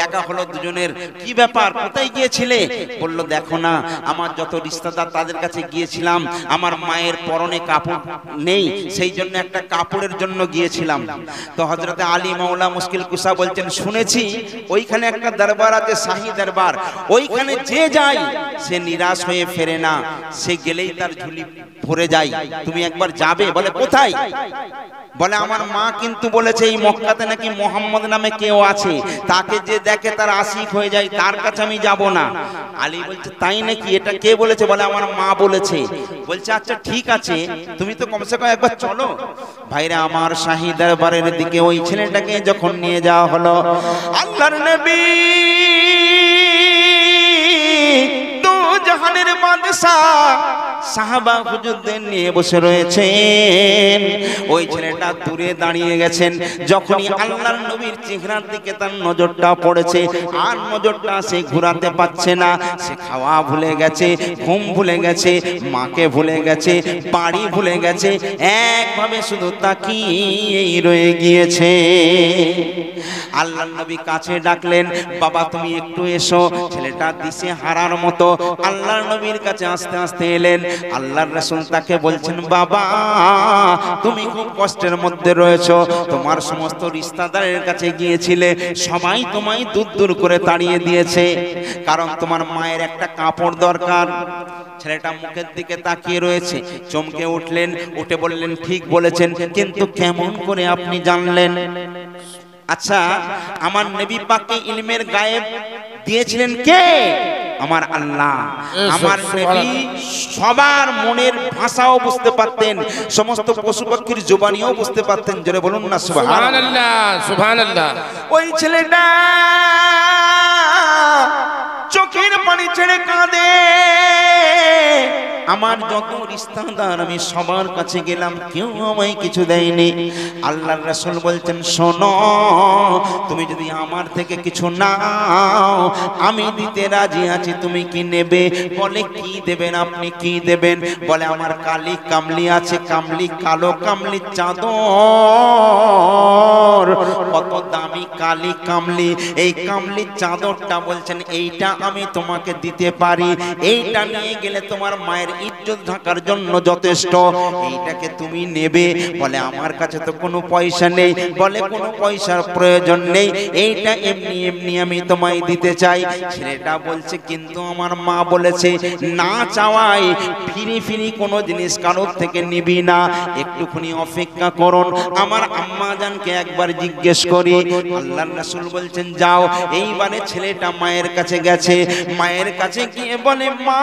দেখা হলো দুজনের, কি ব্যাপার কোথায় গিয়েছিলে? বলল দেখো না আমার যত রিশতেদার তাদের কাছে গিয়েছিলাম, আমার মায়ের পরনে কাপড় নেই, সেই জন্য একটা কাপড়ের জন্য গিয়েছিলাম। তো হযরতে আলী মাওলা মুশকিল কুসা বলছেন শুনেছি ওইখানে একটা দরবার আছে, শাহী দরবার, ওইখানে যে যায় সে নিরাশ হয়ে ফেরে না, সে গেলেই তার ঝুলি ভরে যায়, তুমি একবার যাবে? বলে কোথায়? বলে আমার মা কিন্তু বলেছে এই মক্কাতে নাকি মোহাম্মদ নামে কেউ আছে, তাকে যে দেখে তার আশিক হয়ে যায়, তার কাছে আমি যাব না। আলী বলছে তাই নাকি, এটা কে বলেছে? বলে আমার মা বলেছে। বলছে আচ্ছা ঠিক আছে, তুমি তো কমসে কম একবার চলো। ভাইরা আমার, শাহী দরবারের দিকে ওই ছেলেটাকে যখন নিয়ে যাওয়া হলো, আল্লাহর নবী দু জাহানের বাদশা সাহাবা হুজুরদের নিয়ে বসে রয়েছেন। ওই ছেলেটা দূরে দাঁড়িয়ে গেছেন, যখনই আল্লাহর নবীর চেহারার দিকে তার নজরটা পড়েছে, আর নজরটা সে ঘুরাতে পারছে না, সে খাওয়া ভুলে গেছে, ঘুম ভুলে গেছে, মাকে ভুলে গেছে, বাড়ি ভুলে গেছে, একভাবে শুধু তাকিয়েই রয়ে গিয়েছে। আল্লাহর নবী কাছে ডাকলেন, বাবা তুমি একটু এসো। ছেলেটা দিশে হারার মতো আল্লাহর নবীর কাছে আস্তে আস্তে এলেন। আল্লাহর রাসূল তাকে বলছেন বাবা তুমি খুব কষ্টের মধ্যে রয়েছো, তোমার সমস্ত রিশতেদারের কাছে গিয়েছিলে, সবাই তোমায় দূর দূর করে তাড়িয়ে দিয়েছে, কারণ তোমার মায়ের একটা কাপড় দরকার। ছেলেটা মুখের দিকে তাকিয়ে রয়েছে, চমকে উঠলেন, উঠে বললেন ঠিক বলেছেন, কিন্তু কেমন করে আপনি জানলেন? আচ্ছা আমার নবী পাককে ইলমের গায়েব দিয়েছিলেন কে? আমার আল্লাহ। আমার নবী সবার মনের ভাষাও বুঝতে পারতেন, সমস্ত পশু পাখির জবানিও বুঝতে পারতেন। জোরে বলুন না সুবহানাল্লাহ, সুবহানাল্লাহ। ওই ছেলেটা চোখের পানি ছেড়ে কাঁদে, আমার যত রিশতেদার আমি সবার কাছে গেলাম, কেউ আমায় কিছু দেয়নি। আল্লাহর রাসূল বলছেন শোনো, তুমি যদি আমার থেকে কিছু নাও আমি দিতে রাজি আছি, তুমি কি নেবে? বলে কি দেবেন আপনি, কি দেবেন? বলে আমার কালি কামলি আছে, কামলি কালো কামলি চাদর, কত দামি কালি কামলি, এই কামলি চাদরটা বলছেন এইটা আমি তোমাকে দিতে পারি, এইটা নিয়ে গেলে তোমার মায়ের ইজ্জত ঢাকার জন্য যথেষ্ট, এইটাকে তুমি নেবে? বলে আমার কাছে তো কোনো পয়সা নেই। বলে কোনো পয়সার প্রয়োজন নেই, এইটা এমনি এমনি আমি তোমায় দিতে চাই। ছেলেটা বলছে কিন্তু আমার মা বলেছে না চাওয়াই ফিরি ফিরি কোনো জিনিস কারোর থেকে নিবি না, একটুখানি অপেক্ষা করুন, আমার আম্মা জানকে একবার জিজ্ঞেস করি। আল্লাহর রাসূল বলছেন যাও। এইবারে ছেলেটা মায়ের কাছে গেছে, মায়ের কাছে গিয়ে বলে মা